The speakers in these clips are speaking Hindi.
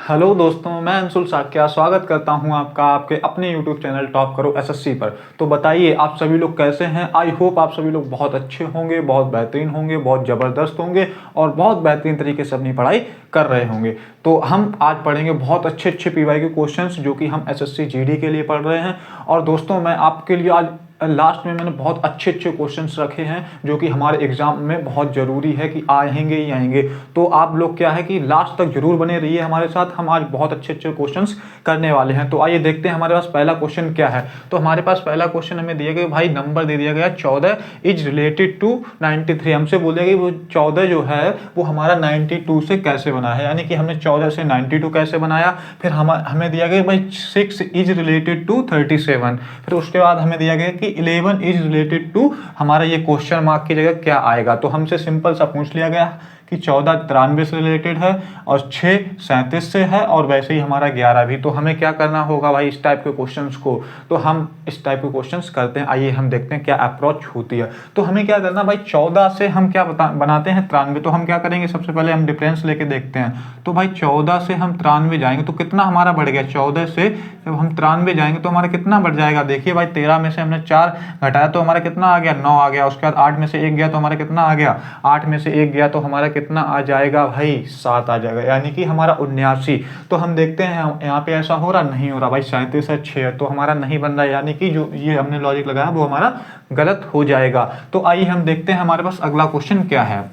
हेलो दोस्तों, मैं अंशुल साक्या स्वागत करता हूं आपका आपके अपने YouTube चैनल टॉप करो एसएससी पर। तो बताइए आप सभी लोग कैसे हैं। आई होप आप सभी लोग बहुत अच्छे होंगे, बहुत बेहतरीन होंगे, बहुत ज़बरदस्त होंगे और बहुत बेहतरीन तरीके से अपनी पढ़ाई कर रहे होंगे। तो हम आज पढ़ेंगे बहुत अच्छे अच्छे पीवाई के क्वेश्चंस जो कि हम एसएससी जीडी के लिए पढ़ रहे हैं। और दोस्तों मैं आपके लिए आज लास्ट में मैंने बहुत अच्छे अच्छे क्वेश्चंस रखे हैं जो कि हमारे एग्जाम में बहुत ज़रूरी है कि आएंगे ही आएंगे। तो आप लोग क्या है कि लास्ट तक जरूर बने रहिए हमारे साथ। हम आज बहुत अच्छे अच्छे क्वेश्चंस करने वाले हैं। तो आइए देखते हैं हमारे पास पहला क्वेश्चन क्या है। तो हमारे पास पहला क्वेश्चन हमें दिया गया, भाई नंबर दे दिया गया 14 इज रिलेटेड टू 93। हमसे बोले कि वो 14 जो है वो हमारा 92 से कैसे बना है, यानी कि हमने 14 से 92 कैसे बनाया। फिर हमें दिया गया भाई 6 इज रिलेटेड टू 37। फिर उसके बाद हमें दिया गया कि 11 इज रिलेटेड टू, हमारा ये क्वेश्चन मार्क की जगह क्या आएगा। तो हमसे सिंपल सा पूछ लिया गया कि 14 93 से रिलेटेड है और 6 37 से है और वैसे ही हमारा 11 भी। तो हमें क्या करना होगा भाई इस टाइप के क्वेश्चंस को। तो हम इस टाइप के क्वेश्चंस करते हैं। आइए हम देखते हैं क्या अप्रोच होती है। तो हमें क्या करना भाई, 14 से हम क्या बनाते हैं 93। तो हम क्या करेंगे, सबसे पहले हम डिफरेंस लेके देखते हैं। तो भाई 14 से हम 93 जाएंगे तो कितना हमारा बढ़ गया। 14 से जब हम 93 जाएंगे तो हमारा कितना बढ़ जाएगा। देखिए भाई 13 में से हमने 4 घटाया तो हमारा कितना आ गया, 9 आ गया। उसके बाद 8 में से 1 गया तो हमारा कितना आ गया, 8 में से 1 गया तो हमारा कितना आ जाएगा भाई 7 आ जाएगा, यानी कि हमारा 79। तो हम देखते हैं यहाँ पे ऐसा हो रहा नहीं हो रहा भाई, 37 है 6 तो हमारा नहीं बन रहा, यानी कि जो ये हमने लॉजिक लगाया वो हमारा गलत हो जाएगा। तो आइए हम देखते हैं हमारे पास अगला क्वेश्चन क्या है,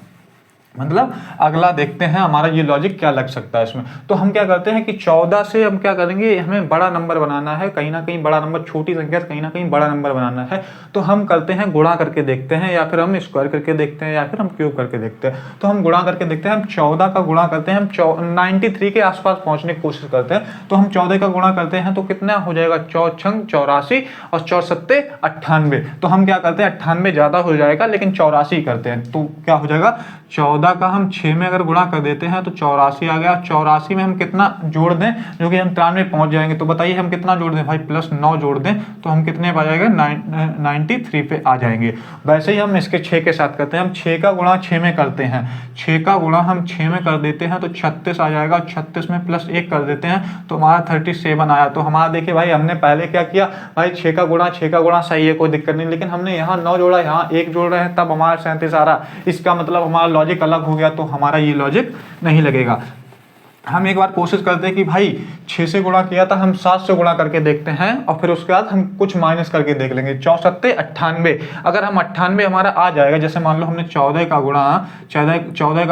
मतलब अगला देखते हैं हमारा ये लॉजिक क्या लग सकता है इसमें। तो हम क्या करते हैं कि 14 से हम क्या करेंगे, हमें बड़ा नंबर बनाना है, कहीं ना कहीं बड़ा नंबर, छोटी संख्या से कहीं ना कहीं बड़ा नंबर बनाना है। तो हम करते हैं गुणा करके देखते हैं, या फिर हम स्क्वायर करके देखते हैं, या फिर हम क्यूब करके देखते हैं। तो हम गुणा करके देखते हैं। हम 14 का गुणा करते हैं, हम 93 के आसपास पहुंचने की कोशिश करते हैं। तो हम 14 का गुणा करते हैं तो कितना हो जाएगा, 4 छंग 84 और 4 सत्ते 98। तो हम क्या करते हैं, 98 ज्यादा हो जाएगा लेकिन 84 करते हैं। तो क्या हो जाएगा, 14 का हम 6 में अगर गुणा कर देते हैं तो 84 आ गया। 84 में हम कितना जोड़ दें जो कि हम 93 पहुंच जाएंगे। तो बताइए हम कितना जोड़ दें भाई, प्लस 9 जोड़ दें तो हम कितने आ जाएगा, 93 पे आ जाएंगे। वैसे ही हम इसके 6 के साथ करते हैं। हम 6 का गुणा 6 में करते हैं, 6 का गुणा हम 6 में कर देते हैं तो 36 आ जाएगा। 36 में प्लस 1 कर देते हैं तो हमारा 37 आया। तो हमारा देखिए भाई हमने पहले क्या किया भाई, 6 का गुणा सही है, कोई दिक्कत नहीं, लेकिन हमने यहाँ 9 जोड़ा, यहाँ 1 जोड़ रहे हैं तब हमारा 37 आ रहा। इसका मतलब हमारा लॉजिक अलग हो गया, तो हमारा ये लॉजिक नहीं लगेगा। हम एक बार कोशिश करते हैं कि भाई 6 से गुणा किया था, हम 7 से गुणा करके देखते हैं और फिर उसके बाद हम कुछ माइनस करके देख लेंगे। 4 सत्ते 98, अगर हम 98 हमारा आ जाएगा, जैसे मान लो हमने 14 का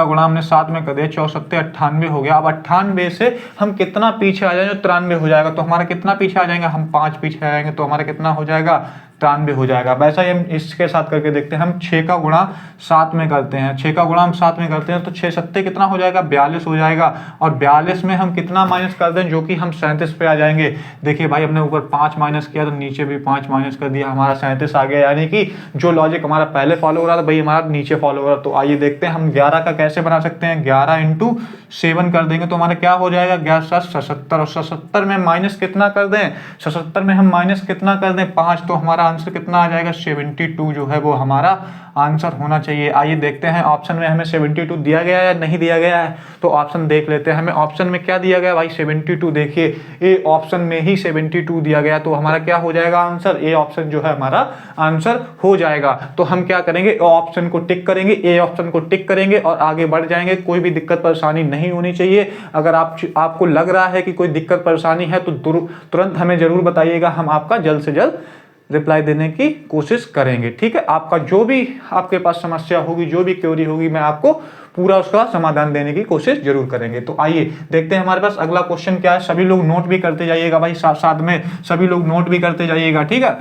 गुणा हमने 7 में कर दिया, 4 सत्ते 98 हो गया। अब 98 से हम कितना पीछे आ जाएंगे, 93 हो जाएगा। तो हमारा कितना पीछे आ जाएंगे, हम 5 पीछे आ जाएंगे तो हमारा कितना हो जाएगा, 93 हो जाएगा। वैसा ही हम इसके साथ करके देखते हैं। हम 6 का गुणा 7 में करते हैं, 6 का गुणा हम 7 में करते हैं तो 6 सत्ते कितना हो जाएगा, 42 हो जाएगा। और 42 में हम कितना माइनस कर दें जो कि हम 37 पे आ जाएंगे। देखिए भाई हमने ऊपर 5 माइनस किया तो नीचे भी 5 माइनस कर दिया, हमारा 37 आ गया। यानी कि जो लॉजिक हमारा पहले फॉलो हो रहा था भाई हमारा नीचे फॉलो हो रहा। तो आइए देखते हैं हम 11 का कैसे बना सकते हैं। 11 इंटू 7 कर देंगे तो हमारा क्या हो जाएगा, 11 77। और 77 में माइनस कितना कर दें, 77 में हम माइनस कितना कर दें, 5। तो हमारा आंसर कितना आ जाएगा, 72 जो है वो हमारा आंसर होना चाहिए। आइए देखते हैं ऑप्शन में हमें 72 दिया गया है या नहीं दिया गया है। तो ऑप्शन देख लेते हैं। हमें ऑप्शन में क्या दिया गया भाई, 72। देखिए ए ऑप्शन में ही 72 दिया गया, तो हमारा क्या हो जाएगा आंसर, ए ऑप्शन जो है हमारा आंसर हो जाएगा। तो हम क्या करेंगे, ऑप्शन को टिक करेंगे, ए ऑप्शन को टिक करेंगे और आगे बढ़ जाएंगे। कोई भी दिक्कत परेशानी नहीं होनी चाहिए। अगर आपको लग रहा है कि कोई दिक्कत परेशानी है तो तुरंत हमें जरूर बताइएगा, हम आपका जल्द से जल्द रिप्लाई देने की कोशिश करेंगे। ठीक है, आपका जो भी आपके पास समस्या होगी, जो भी क्वेरी होगी, मैं आपको पूरा उसका समाधान देने की कोशिश जरूर करेंगे। तो आइए देखते हैं हमारे पास अगला क्वेश्चन क्या है। सभी लोग नोट भी करते जाइएगा भाई, साथ साथ में सभी लोग नोट भी करते जाइएगा। ठीक है,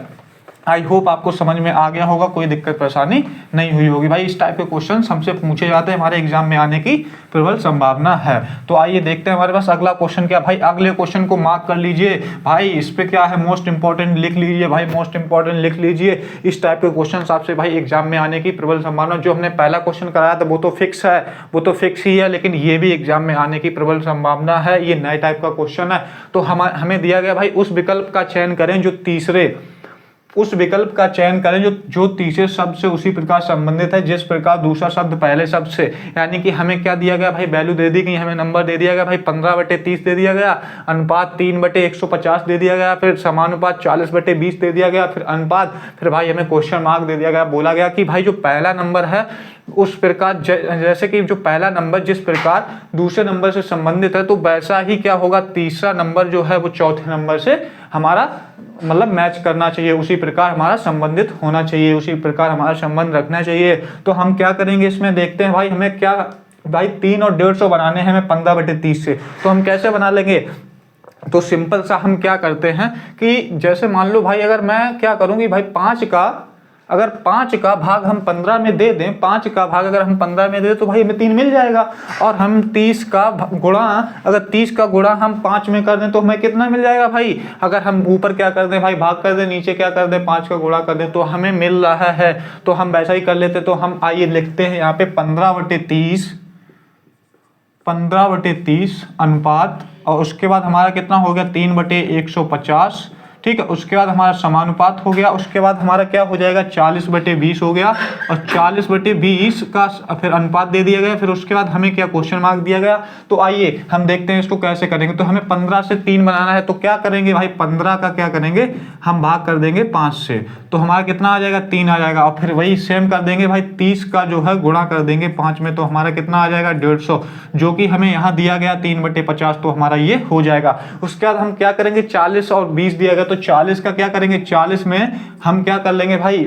आई होप आपको समझ में आ गया होगा, कोई दिक्कत परेशानी नहीं हुई होगी। भाई इस टाइप के क्वेश्चन हमसे पूछे जाते हैं, हमारे एग्जाम में आने की प्रबल संभावना है। तो आइए देखते हैं हमारे पास अगला क्वेश्चन क्या। भाई अगले क्वेश्चन को मार्क कर लीजिए भाई, इस पे क्या है मोस्ट इंपॉर्टेंट लिख लीजिए भाई, मोस्ट इंपॉर्टेंट लिख लीजिए। इस टाइप के क्वेश्चन आपसे भाई एग्जाम में आने की प्रबल संभावना। जो हमने पहला क्वेश्चन कराया था वो तो फिक्स है, वो तो फिक्स ही है, लेकिन ये भी एग्जाम में आने की प्रबल संभावना है। ये नए टाइप का क्वेश्चन है। तो हमें दिया गया भाई उस विकल्प का चयन करें जो तीसरे उस विकल्प का चयन करें जो जो तीसरे शब्द से उसी प्रकार संबंधित है जिस प्रकार दूसरा शब्द पहले शब्द से। यानी कि हमें क्या दिया गया भाई, वैल्यू दे दी गई, हमें नंबर दे दिया गया भाई 15/30 दे दिया गया, अनुपात 3/150 दे दिया गया, फिर समानुपात 40/20 दे दिया गया, फिर अनुपात, फिर भाई हमें क्वेश्चन मार्क दे दिया गया। बोला गया कि भाई जो पहला नंबर है उस प्रकार जैसे कि जो पहला नंबर जिस प्रकार दूसरे नंबर से संबंधित है तो वैसा ही क्या होगा, तीसरा नंबर जो है वो चौथे नंबर से हमारा मतलब मैच करना चाहिए, उसी प्रकार हमारा संबंधित होना चाहिए, उसी प्रकार हमारा संबंध रखना चाहिए। तो हम क्या करेंगे इसमें, देखते हैं भाई हमें क्या, भाई 3 और 150 बनाने हैं हमें 15/30 से, तो हम कैसे बना लेंगे। तो सिंपल सा हम क्या करते हैं कि जैसे मान लो भाई अगर मैं क्या करूंगी भाई 5 का भाग हम 15 में दे दें, 5 का भाग अगर हम 15 में दे दें तो भाई हमें 3 मिल जाएगा। और हम 30 का गुणा, अगर 30 का गुणा हम 5 में कर दें तो हमें कितना मिल जाएगा भाई, अगर हम ऊपर क्या कर दें भाई भाग कर दें, नीचे क्या कर दें 5 का गुणा कर दें तो हमें मिल रहा है। तो हम वैसा ही कर लेते, तो हम आइए लिखते हैं यहाँ पे 15/30 अनुपात, और उसके बाद हमारा कितना हो गया 3/150, ठीक है। उसके बाद हमारा समानुपात हो गया, उसके बाद हमारा क्या हो जाएगा 40/20 हो गया, और 40/20 का फिर अनुपात दे दिया गया, फिर उसके बाद हमें क्या क्वेश्चन मार्क दिया गया। तो आइए हम देखते हैं इसको कैसे करेंगे। तो हमें 15 से 3 बनाना है, तो क्या करेंगे भाई 15 का क्या करेंगे हम भाग कर देंगे 5 से, तो हमारा कितना आ जाएगा 3 आ जाएगा। और फिर वही सेम कर देंगे भाई 30 का जो है गुणा कर देंगे 5 में, तो हमारा कितना आ जाएगा 150, जो कि हमें यहाँ दिया गया 3/50, तो हमारा ये हो जाएगा। उसके बाद हम क्या करेंगे 40 और 20 दिया गया, तो 40 का क्या करेंगे, 40 में हम क्या कर लेंगे भाई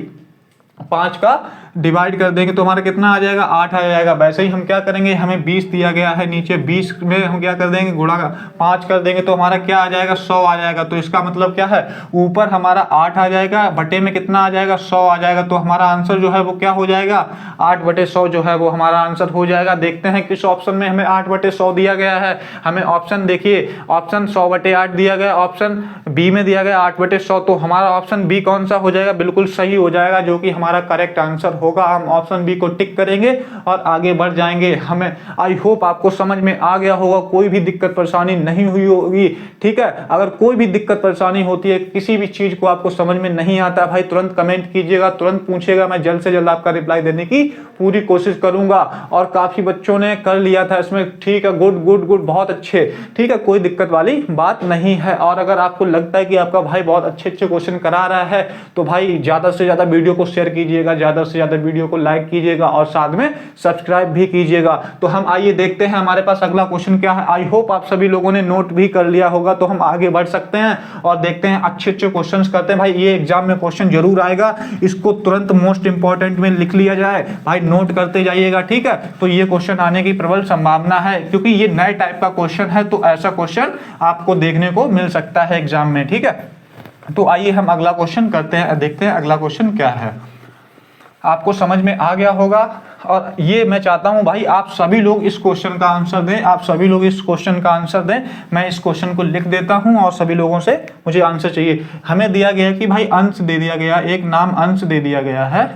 5 का डिवाइड कर देंगे तो हमारा कितना आ जाएगा 8 आ जाएगा। वैसे ही हम क्या करेंगे, हमें 20 दिया गया है नीचे, 20 में हम क्या कर देंगे गुणा 5 कर देंगे तो हमारा क्या आ जाएगा 100 आ जाएगा। तो इसका मतलब क्या है, ऊपर हमारा 8 आ जाएगा, बटे में कितना आ जाएगा 100 आ जाएगा। तो हमारा आंसर जो है वो क्या हो जाएगा 8/100 जो है वो हमारा आंसर हो जाएगा। देखते हैं किस ऑप्शन में हमें 8/100 दिया गया है। हमें ऑप्शन देखिए, ऑप्शन 100/8 दिया गया, ऑप्शन बी में दिया गया 8/100, तो हमारा ऑप्शन बी कौन सा हो जाएगा, बिल्कुल सही हो जाएगा, जो कि हमारा करेक्ट आंसर होगा। हम ऑप्शन बी को टिक करेंगे और आगे बढ़ जाएंगे। हमें आई होप आपको समझ में आ गया होगा, कोई भी दिक्कत परेशानी नहीं हुई होगी, ठीक है। अगर कोई भी दिक्कत परेशानी होती है, किसी भी चीज को आपको समझ में नहीं आता भाई, तुरंत कमेंट कीजिएगा, तुरंत पूछिएगा, मैं जल्द से जल्द आपका रिप्लाई देने की पूरी कोशिश करूंगा। और काफी बच्चों ने कर लिया था इसमें, ठीक है, गुड गुड गुड, बहुत अच्छे, ठीक है, कोई दिक्कत वाली बात नहीं है। और अगर आपको लगता है कि आपका भाई बहुत अच्छे अच्छे क्वेश्चन करा रहा है तो भाई ज्यादा से ज्यादा वीडियो को शेयर कीजिएगा, ज्यादा से ज्यादा वीडियो को लाइक कीजिएगा और साथ में सब्सक्राइब भी कीजिएगा। तो हम आइए देखते हैं हमारे पास अगला क्वेश्चन क्या है। आई होप आप सभी लोगों ने नोट भी कर लिया होगा, तो हम आगे बढ़ सकते हैं और देखते हैं अच्छे अच्छे क्वेश्चंस करते हैं। भाई ये एग्जाम में क्वेश्चन जरूर आएगा, इसको तुरंत मोस्ट इंपॉर्टेंट में लिख लिया जाए भाई, नोट करते जाइएगा, ठीक है। तो ये क्वेश्चन आने की प्रबल संभावना है, क्योंकि ये नए टाइप का क्वेश्चन है, तो ऐसा क्वेश्चन आपको देखने को मिल सकता है एग्जाम में, ठीक है। तो आइए हम अगला क्वेश्चन करते हैं, देखते हैं अगला क्वेश्चन क्या है। आपको समझ में आ गया होगा, और ये मैं चाहता हूं भाई आप सभी लोग इस क्वेश्चन का आंसर दें, आप सभी लोग इस क्वेश्चन का आंसर दें। मैं इस क्वेश्चन को लिख देता हूं और सभी लोगों से मुझे आंसर चाहिए। हमें दिया गया कि भाई अंश दे दिया गया, एक नाम अंश दे दिया गया है,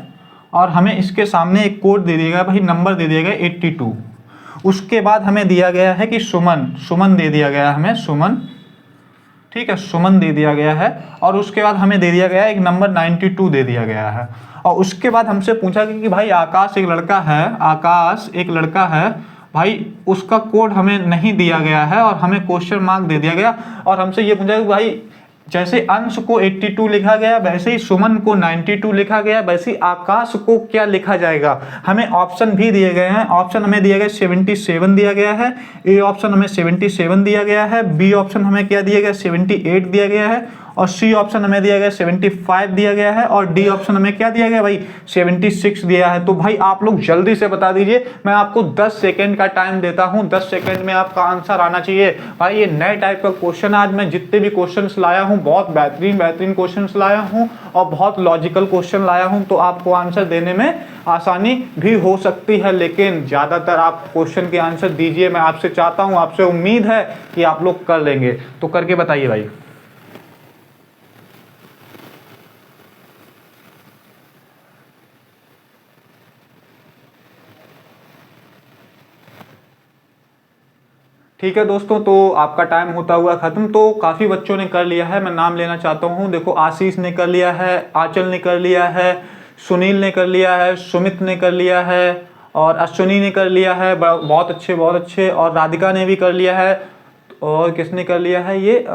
और हमें इसके सामने एक कोड दे दिया गया भाई, नंबर दे दिया गया 82। उसके बाद हमें दिया गया है कि सुमन, सुमन दे दिया गया हमें, सुमन, ठीक है, सुमन दे दिया गया है। और उसके बाद हमें दे दिया गया एक नंबर 92 दे दिया गया है। और उसके बाद हमसे पूछा गया कि भाई आकाश एक लड़का है, आकाश एक लड़का है भाई, उसका कोड हमें नहीं दिया गया है और हमें क्वेश्चन मार्क दे दिया गया। और हमसे ये पूछा कि भाई जैसे अंश को 82 लिखा गया, वैसे ही सुमन को 92 लिखा गया, वैसे ही आकाश को क्या लिखा जाएगा। हमें ऑप्शन भी दिए गए हैं, ऑप्शन हमें दिया गया 77 दिया गया है, ए ऑप्शन हमें 77 दिया गया है, बी ऑप्शन हमें क्या दिया गया 78 दिया गया है, और सी ऑप्शन हमें दिया गया 75 दिया गया है, और डी ऑप्शन हमें क्या दिया गया भाई 76 दिया है। तो भाई आप लोग जल्दी से बता दीजिए, मैं आपको 10 सेकंड का टाइम देता हूं, 10 सेकंड में आपका आंसर आना चाहिए। भाई ये नए टाइप का क्वेश्चन, आज मैं जितने भी क्वेश्चंस लाया हूं बहुत बेहतरीन बेहतरीन क्वेश्चंस लाया हूं और बहुत लॉजिकल क्वेश्चन लाया हूं, तो आपको आंसर देने में आसानी भी हो सकती है, लेकिन ज्यादातर आप क्वेश्चन के आंसर दीजिए। मैं आपसे चाहता हूं, आपसे उम्मीद है कि आप लोग कर लेंगे, तो करके बताइए भाई। ठीक है दोस्तों, तो आपका टाइम होता हुआ खत्म। तो काफ़ी बच्चों ने कर लिया है, मैं नाम लेना चाहता हूँ। देखो, आशीष ने कर लिया है, आंचल ने कर लिया है, सुनील ने कर लिया है, सुमित ने कर लिया है, और अश्विनी ने कर लिया है। बहुत अच्छे, बहुत अच्छे। और राधिका ने भी कर लिया है। और किसने कर लिया है? ये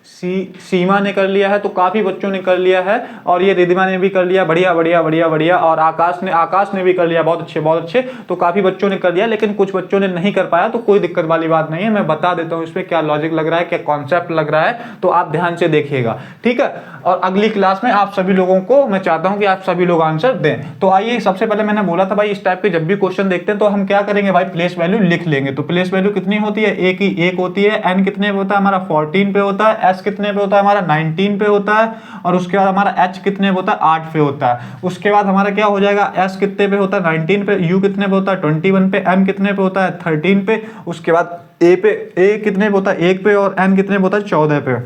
सीमा ने कर लिया है। तो काफ़ी बच्चों ने कर लिया है। और ये रिधिमा ने भी कर लिया। बढ़िया बढ़िया बढ़िया बढ़िया। और आकाश ने भी कर लिया। बहुत अच्छे, बहुत अच्छे। तो काफ़ी बच्चों ने कर लिया, लेकिन कुछ बच्चों ने नहीं कर पाया। तो कोई दिक्कत वाली बात नहीं है, मैं बता देता हूँ इसमें क्या लॉजिक लग रहा है, क्या कॉन्सेप्ट लग रहा है। तो आप ध्यान से देखिएगा, ठीक है। और अगली क्लास में आप सभी लोगों को मैं चाहता हूँ कि आप सभी लोग आंसर दें। तो आइए, सबसे पहले मैंने बोला था भाई, इस टाइप के जब भी क्वेश्चन देखते हैं तो हम क्या करेंगे भाई, प्लेस वैल्यू लिख लेंगे। तो प्लेस वैल्यू कितनी होती है? एक ही एक होती है। एन कितने पे होता है हमारा? 14 पे होता है। एस कितने पे होता है हमारा? 19 पे होता है। और उसके बाद हमारा एच कितने पे होता है? 8 पे होता है। उसके बाद हमारा क्या हो जाएगा? एस कितने पे होता है? 19 पे। यू कितने पे होता है? 21 पे। एम कितने पे होता है? 13 पे। उसके बाद ए कितने पे होता है? 1 पे। और एन कितने पे होता है? 14 पे।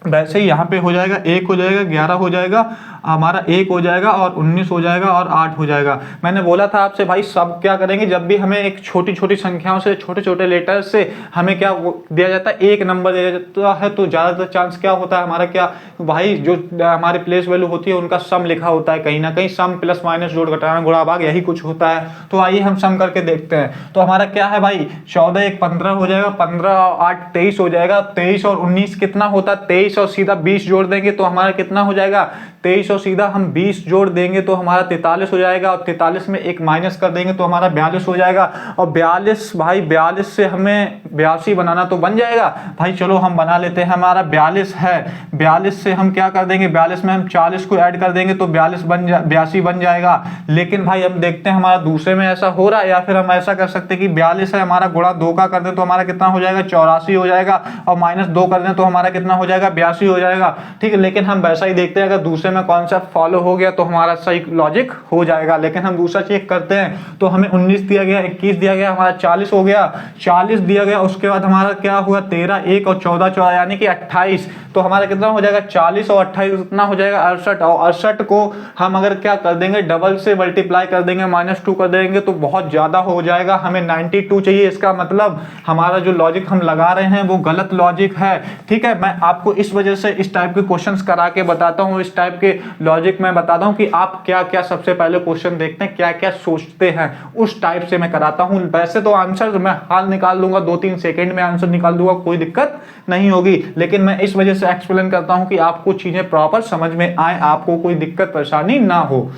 वैसे ही यहाँ पे हो जाएगा, 1 हो जाएगा, 11 हो जाएगा, हमारा 1 हो जाएगा, और 19 हो जाएगा, और 8 हो जाएगा। मैंने बोला था आपसे भाई, सब क्या करेंगे, जब भी हमें एक छोटी छोटी संख्याओं से, छोटे छोटे लेटर से हमें क्या दिया जाता है, एक नंबर दिया जाता है, तो ज़्यादातर चांस क्या होता है हमारा, क्या भाई, जो हमारे प्लेस वैल्यू होती है उनका सम लिखा होता है कहीं ना कहीं। सम प्लस माइनस, जोड़ घटाना गुणा भाग, यही कुछ होता है। तो आइए हम सम करके देखते हैं। तो हमारा क्या है भाई, 14 1 15 हो जाएगा, 15 और 8 23 हो जाएगा। 23 और 19 कितना होता है? 23 और सीधा 20 जोड़ देंगे तो हमारा कितना हो जाएगा? 23 और सीधा हम 20 जोड़ देंगे तो हमारा 43 हो जाएगा। और 43 में एक माइनस कर देंगे तो हमारा 42 हो जाएगा। और 42 भाई, 42 से हमें 82 बनाना तो बन जाएगा भाई। चलो हम बना लेते हैं। हमारा 42 है, 42 से हम क्या कर देंगे, 42 में हम 40 को ऐड कर देंगे तो 82 बन जाएगा। लेकिन भाई हम देखते हैं हमारा दूसरे में ऐसा हो रहा है, या फिर हम ऐसा कर सकते हैं कि 42 है, हमारा गुणा 2 का कर दें तो हमारा कितना हो जाएगा? 84 हो जाएगा। और माइनस 2 कर दें तो हमारा कितना हो जाएगा? 82 हो जाएगा। ठीक है, लेकिन हम वैसा ही देखते हैं, अगर दूसरे में कॉन्सेप्ट फॉलो हो गया तो हमारा सही लॉजिक हो जाएगा। लेकिन हम दूसरा चेक करते हैं तो हमें 19 दिया गया, 21 दिया गया, हमारा 40 हो गया, 40 दिया गया। उसके बाद हमारा क्या हुआ? 13 1 और 14 14 यानी कि 28। तो हमारा कितना हो जाएगा? 40 और 28 कितना हो जाएगा? 68। और 68 को हम अगर क्या कर देंगे, डबल से मल्टीप्लाई कर देंगे, -2 कर देंगे तो बहुत ज्यादा हो जाएगा। हमें 92 चाहिए। इसका मतलब हमारा जो लॉजिक हम लगा रहे हैं वो गलत लॉजिक है। ठीक है, मैं आपको इस वजह से इस टाइप के क्वेश्चंस करा के बताता हूँ, इस टाइप के लॉजिक मैं बताता हूँ कि आप क्या क्या सबसे पहले क्वेश्चन देखते हैं, क्या क्या सोचते हैं, उस टाइप से मैं कराता हूँ। वैसे तो आंसर मैं हाल निकाल दूंगा, 2-3 सेकंड में आंसर निकाल दूंगा, कोई दिक्कत नहीं होगी। लेकिन मैं इस वजह से एक्सप्लेन करता हूँ कि आपको चीजें प्रॉपर समझ में आए, आपको कोई दिक्कत परेशानी ना हो।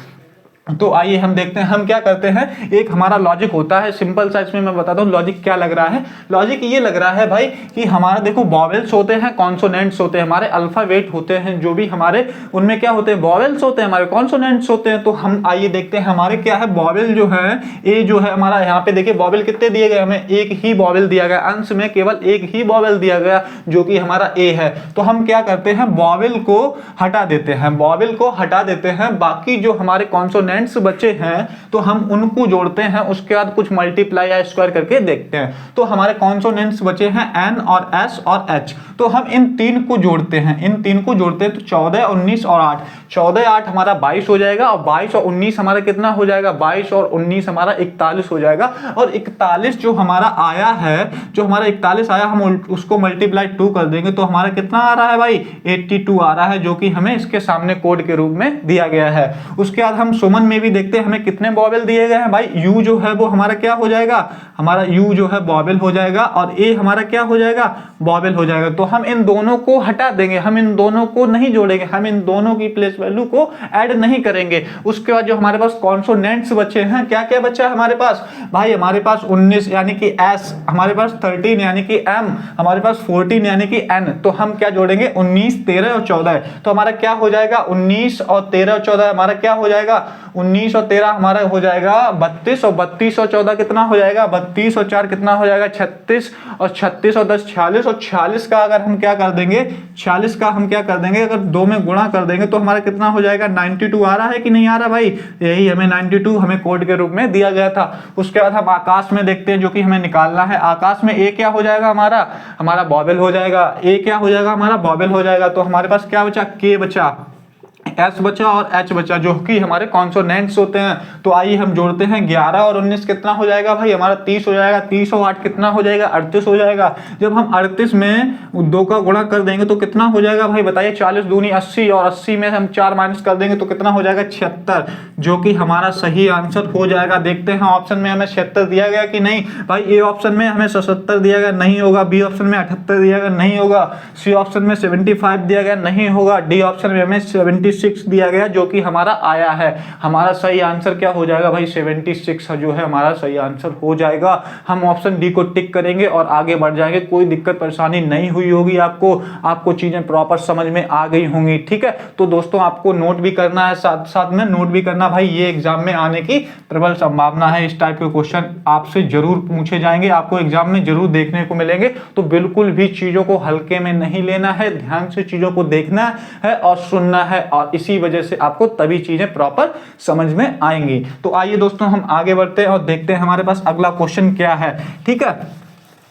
तो आइए हम देखते हैं हम क्या करते हैं। एक हमारा लॉजिक होता है सिंपल सा, इसमें मैं बताता हूँ लॉजिक क्या लग रहा है। लॉजिक ये लग रहा है भाई कि हमारा देखो, वॉवेल्स होते हैं, कॉन्सोनेंट्स होते हैं, हमारे अल्फाबेट होते हैं, जो भी हमारे उनमें क्या होते हैं, वॉवेल्स होते हैं, हमारे कॉन्सोनेंट्स होते हैं। तो हम आइए देखते हैं हमारे क्या है, वॉवेल जो है, ए जो है हमारा, यहाँ पे देखिए वॉवेल कितने दिए गए, हमें एक ही वॉवेल दिया गया, अंश में केवल एक ही वॉवेल दिया गया जो कि हमारा ए है। तो हम क्या करते हैं, वॉवेल को हटा देते हैं, वॉवेल को हटा देते हैं। बाकी जो हमारे कॉन्सोनेंट्स बचे हैं तो हम उनको जोड़ते हैं, उसके बाद कुछ मल्टीप्लाई या स्क्वायर करके देखते हैं। तो हमारे कॉन्सोनेंट्स बचे हैं एन और एस और एच। तो हम इन तीन को जोड़ते हैं, इन तीन को जोड़ते हैं तो 14 19 और 8, 14 8 हमारा 22 हो जाएगा। और 22 और 19 हमारा कितना हो जाएगा, 22 और 19 हमारा 41 हो जाएगा। और 41 जो हमारा आया है, जो हमारा 41 आया, हम उसको मल्टीप्लाई 2 कर देंगे तो हमारा कितना आ रहा है भाई, 82 आ रहा है, जो कि हमें इसके सामने कोड के रूप में दिया गया है। उसके बाद हम सुमन में भी देखते हैं हमें कितने वॉवेल दिए गए हैं भाई। यू जो है वो हमारा क्या हो जाएगा, हमारा यू जो है वॉवेल हो जाएगा, और ए हमारा क्या हो जाएगा, वॉवेल हो जाएगा। तो हम इन दोनों को हटा देंगे, हम इन दोनों को नहीं जोड़ेंगे, हम इन दोनों की प्लेस वैल्यू को ऐड नहीं करेंगे। उसके बाद जो हमारे पास कॉन्सोनेंट्स बचे हैं, क्या क्या बचा है हमारे पास भाई, हमारे पास 19 यानी कि एस, हमारे पास 13 यानी कि एम, हमारे पास 14 यानी कि एन। तो हम क्या जोड़ेंगे, 19 13 और 14। तो हमारा क्या हो जाएगा, 19 और 13 और 14 हमारा क्या हो जाएगा, 19 और 13 हमारा हो जाएगा 32, और 32 और 14 कितना हो जाएगा, 32 और 4 कितना हो जाएगा, 36, और 36 और 10 46। और 46 का अगर हम क्या कर देंगे, 46 का हम क्या कर देंगे, अगर 2 में गुणा कर देंगे तो हमारा कितना हो जाएगा, 92 आ रहा है कि नहीं आ रहा भाई, यही हमें 92 हमें कोड के रूप में दिया गया था। उसके बाद हम आकाश में देखते हैं, जो कि हमें निकालना है। आकाश में ए क्या हो जाएगा, हमारा वॉवेल हो जाएगा, ए क्या हो जाएगा, हमारा वॉवेल हो जाएगा। तो हमारे पास क्या बचा, के बचा। एस बचा और एच बचा, जो कि हमारे कॉन्सोनेंट्स होते हैं। तो आइए हम जोड़ते हैं, 11 और 19 कितना हो जाएगा भाई, हमारा 30 हो जाएगा। 30 और 8 कितना हो जाएगा, 38 हो जाएगा। जब हम 38 में 2 का गुणा कर देंगे तो कितना हो जाएगा भाई बताइए, 40 दूनी 80, और 80 में हम 4 माइनस कर देंगे तो कितना हो जाएगा, 76, जो कि हमारा सही आंसर हो जाएगा। देखते हैं ऑप्शन में हमें 76 दिया गया कि नहीं भाई। ए ऑप्शन में हमें 77 दिया गया, नहीं होगा। बी ऑप्शन में 78 दिया गया, नहीं होगा। सी ऑप्शन में 75 दिया गया, नहीं होगा। डी ऑप्शन में हमें 76 दिया गया, जो कि हमारा आया है। हमारा सही आंसर क्या हो जाएगा भाई, 76 जो है हमारा सही आंसर हो जाएगा। हम ऑप्शन डी को टिक करेंगे और आगे बढ़ जाएंगे। कोई दिक्कत परेशानी नहीं हुई होगी आपको चीजें प्रॉपर समझ में आ गई होंगी, ठीक है। तो दोस्तों आपको नोट भी करना है, साथ साथ में नोट भी करना भाई, ये एग्जाम में आने की प्रबल संभावना है। इस टाइप के क्वेश्चन आपसे जरूर पूछे जाएंगे, आपको एग्जाम में जरूर देखने को मिलेंगे। तो बिल्कुल भी चीजों को हल्के में नहीं लेना है, ध्यान से चीजों को देखना है और सुनना है, और इसी वजह से आपको तभी चीजें प्रॉपर समझ में आएंगी। तो आइए दोस्तों हम आगे बढ़ते हैं और देखते हैं हमारे पास अगला क्वेश्चन क्या है, ठीक है।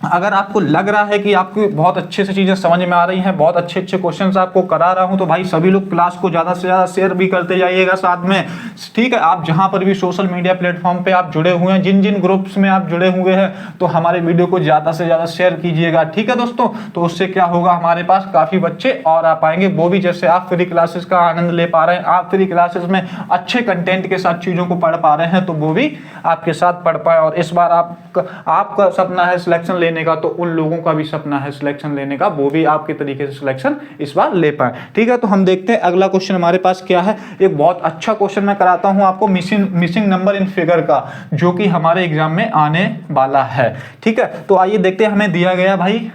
अगर आपको लग रहा है कि आपको बहुत अच्छे से चीज़ें समझ में आ रही हैं, बहुत अच्छे अच्छे क्वेश्चंस आपको करा रहा हूं, तो भाई सभी लोग क्लास को ज़्यादा से ज़्यादा शेयर भी करते जाइएगा साथ में, ठीक है। आप जहां पर भी सोशल मीडिया प्लेटफॉर्म पे आप जुड़े हुए हैं, जिन जिन ग्रुप्स में आप जुड़े हुए हैं, तो हमारे वीडियो को ज़्यादा से ज़्यादा शेयर कीजिएगा, ठीक है दोस्तों। तो उससे क्या होगा, हमारे पास काफ़ी बच्चे और आ पाएंगे, वो भी जैसे आप फ्री क्लासेस का आनंद ले पा रहे हैं, आप फ्री क्लासेस में अच्छे कंटेंट के साथ चीज़ों को पढ़ पा रहे हैं, तो वो भी आपके साथ पढ़ पाए। और इस बार आपका सपना है सिलेक्शन लेने का, तो उन लोगों का भी सपना है सिलेक्शन लेने का, वो भी आपके तरीके से सिलेक्शन इस बार ले पाए, ठीक है। तो हम देखते हैं अगला क्वेश्चन हमारे पास क्या है। एक बहुत अच्छा क्वेश्चन मैं कराता हूं आपको मिसिंग नंबर इन फिगर का, जो कि हमारे एग्जाम में आने वाला है, ठीक है। तो आइए देखते हैं, हमें दिया गया भाई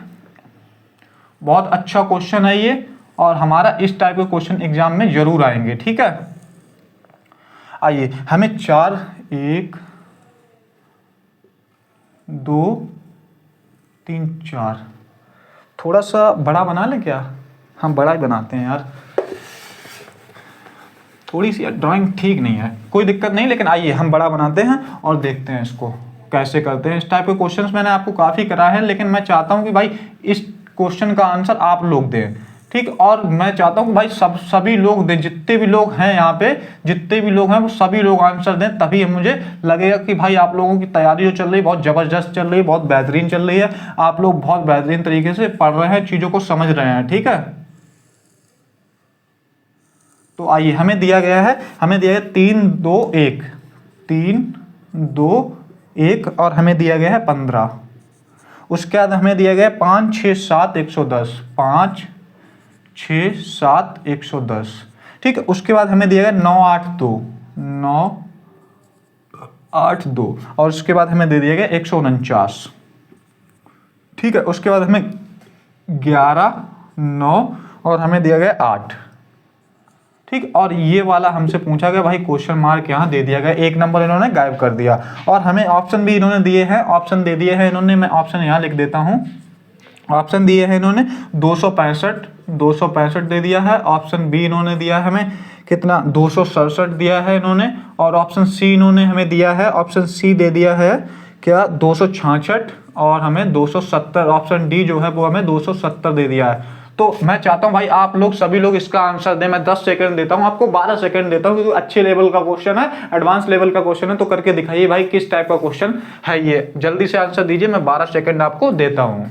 बहुत अच्छा क्वेश्चन है ये, और हमारा इस टाइप के क्वेश्चन एग्जाम में जरूर आएंगे, ठीक है। आइए हमें 4 1 2 3 4 थोड़ा सा बड़ा बना लें क्या, हम बड़ा ही बनाते हैं यार, थोड़ी सी ड्राइंग ठीक नहीं है, कोई दिक्कत नहीं, लेकिन आइए हम बड़ा बनाते हैं और देखते हैं इसको कैसे करते हैं। इस टाइप के क्वेश्चंस मैंने आपको काफ़ी करा है, लेकिन मैं चाहता हूं कि भाई इस क्वेश्चन का आंसर आप लोग दें, ठीक। और मैं चाहता हूं कि भाई सभी लोग दें, जितने भी लोग हैं यहाँ पे, जितने भी लोग हैं वो सभी लोग आंसर दें, तभी मुझे लगेगा कि भाई आप लोगों की तैयारी जो चल रही है बहुत ज़बरदस्त चल रही है, बहुत बेहतरीन चल रही है, आप लोग बहुत बेहतरीन तरीके से पढ़ रहे हैं, चीज़ों को समझ रहे हैं, ठीक है। तो आइए हमें दिया गया है 3 2 1 3 2 1, और हमें दिया गया है 15। उसके बाद हमें दिया गया है 5 6 7 110, 5 6 7 110, ठीक है। उसके बाद हमें दिया गया 9 8 2 9 8 2, और उसके बाद हमें दे दिया गया 149, ठीक है। उसके बाद हमें 11 9 और हमें दिया गया 8, ठीक। और ये वाला हमसे पूछा गया भाई, क्वेश्चन मार्क यहाँ दे दिया गया, एक नंबर इन्होंने गायब कर दिया, और हमें ऑप्शन भी इन्होंने दिए हैं, ऑप्शन दे दिए हैं इन्होंने, मैं ऑप्शन यहाँ लिख देता हूँ। ऑप्शन दिए हैं इन्होंने 265 दे दिया है। ऑप्शन बी इन्होंने दिया है हमें कितना, 267 दिया है इन्होंने। और ऑप्शन सी इन्होंने हमें दिया है, ऑप्शन सी दे दिया है क्या 266, और हमें 270। ऑप्शन डी जो है वो हमें 270 दे दिया है। तो मैं चाहता हूं भाई आप लोग सभी लोग इसका आंसर दें। मैं 10 सेकंड देता हूं आपको, 12 सेकंड देता हूं, क्योंकि अच्छे लेवल का क्वेश्चन है, एडवांस लेवल का क्वेश्चन है। तो करके दिखाइए भाई किस टाइप का क्वेश्चन है ये, जल्दी से आंसर दीजिए। मैं 12 सेकंड आपको देता हूं।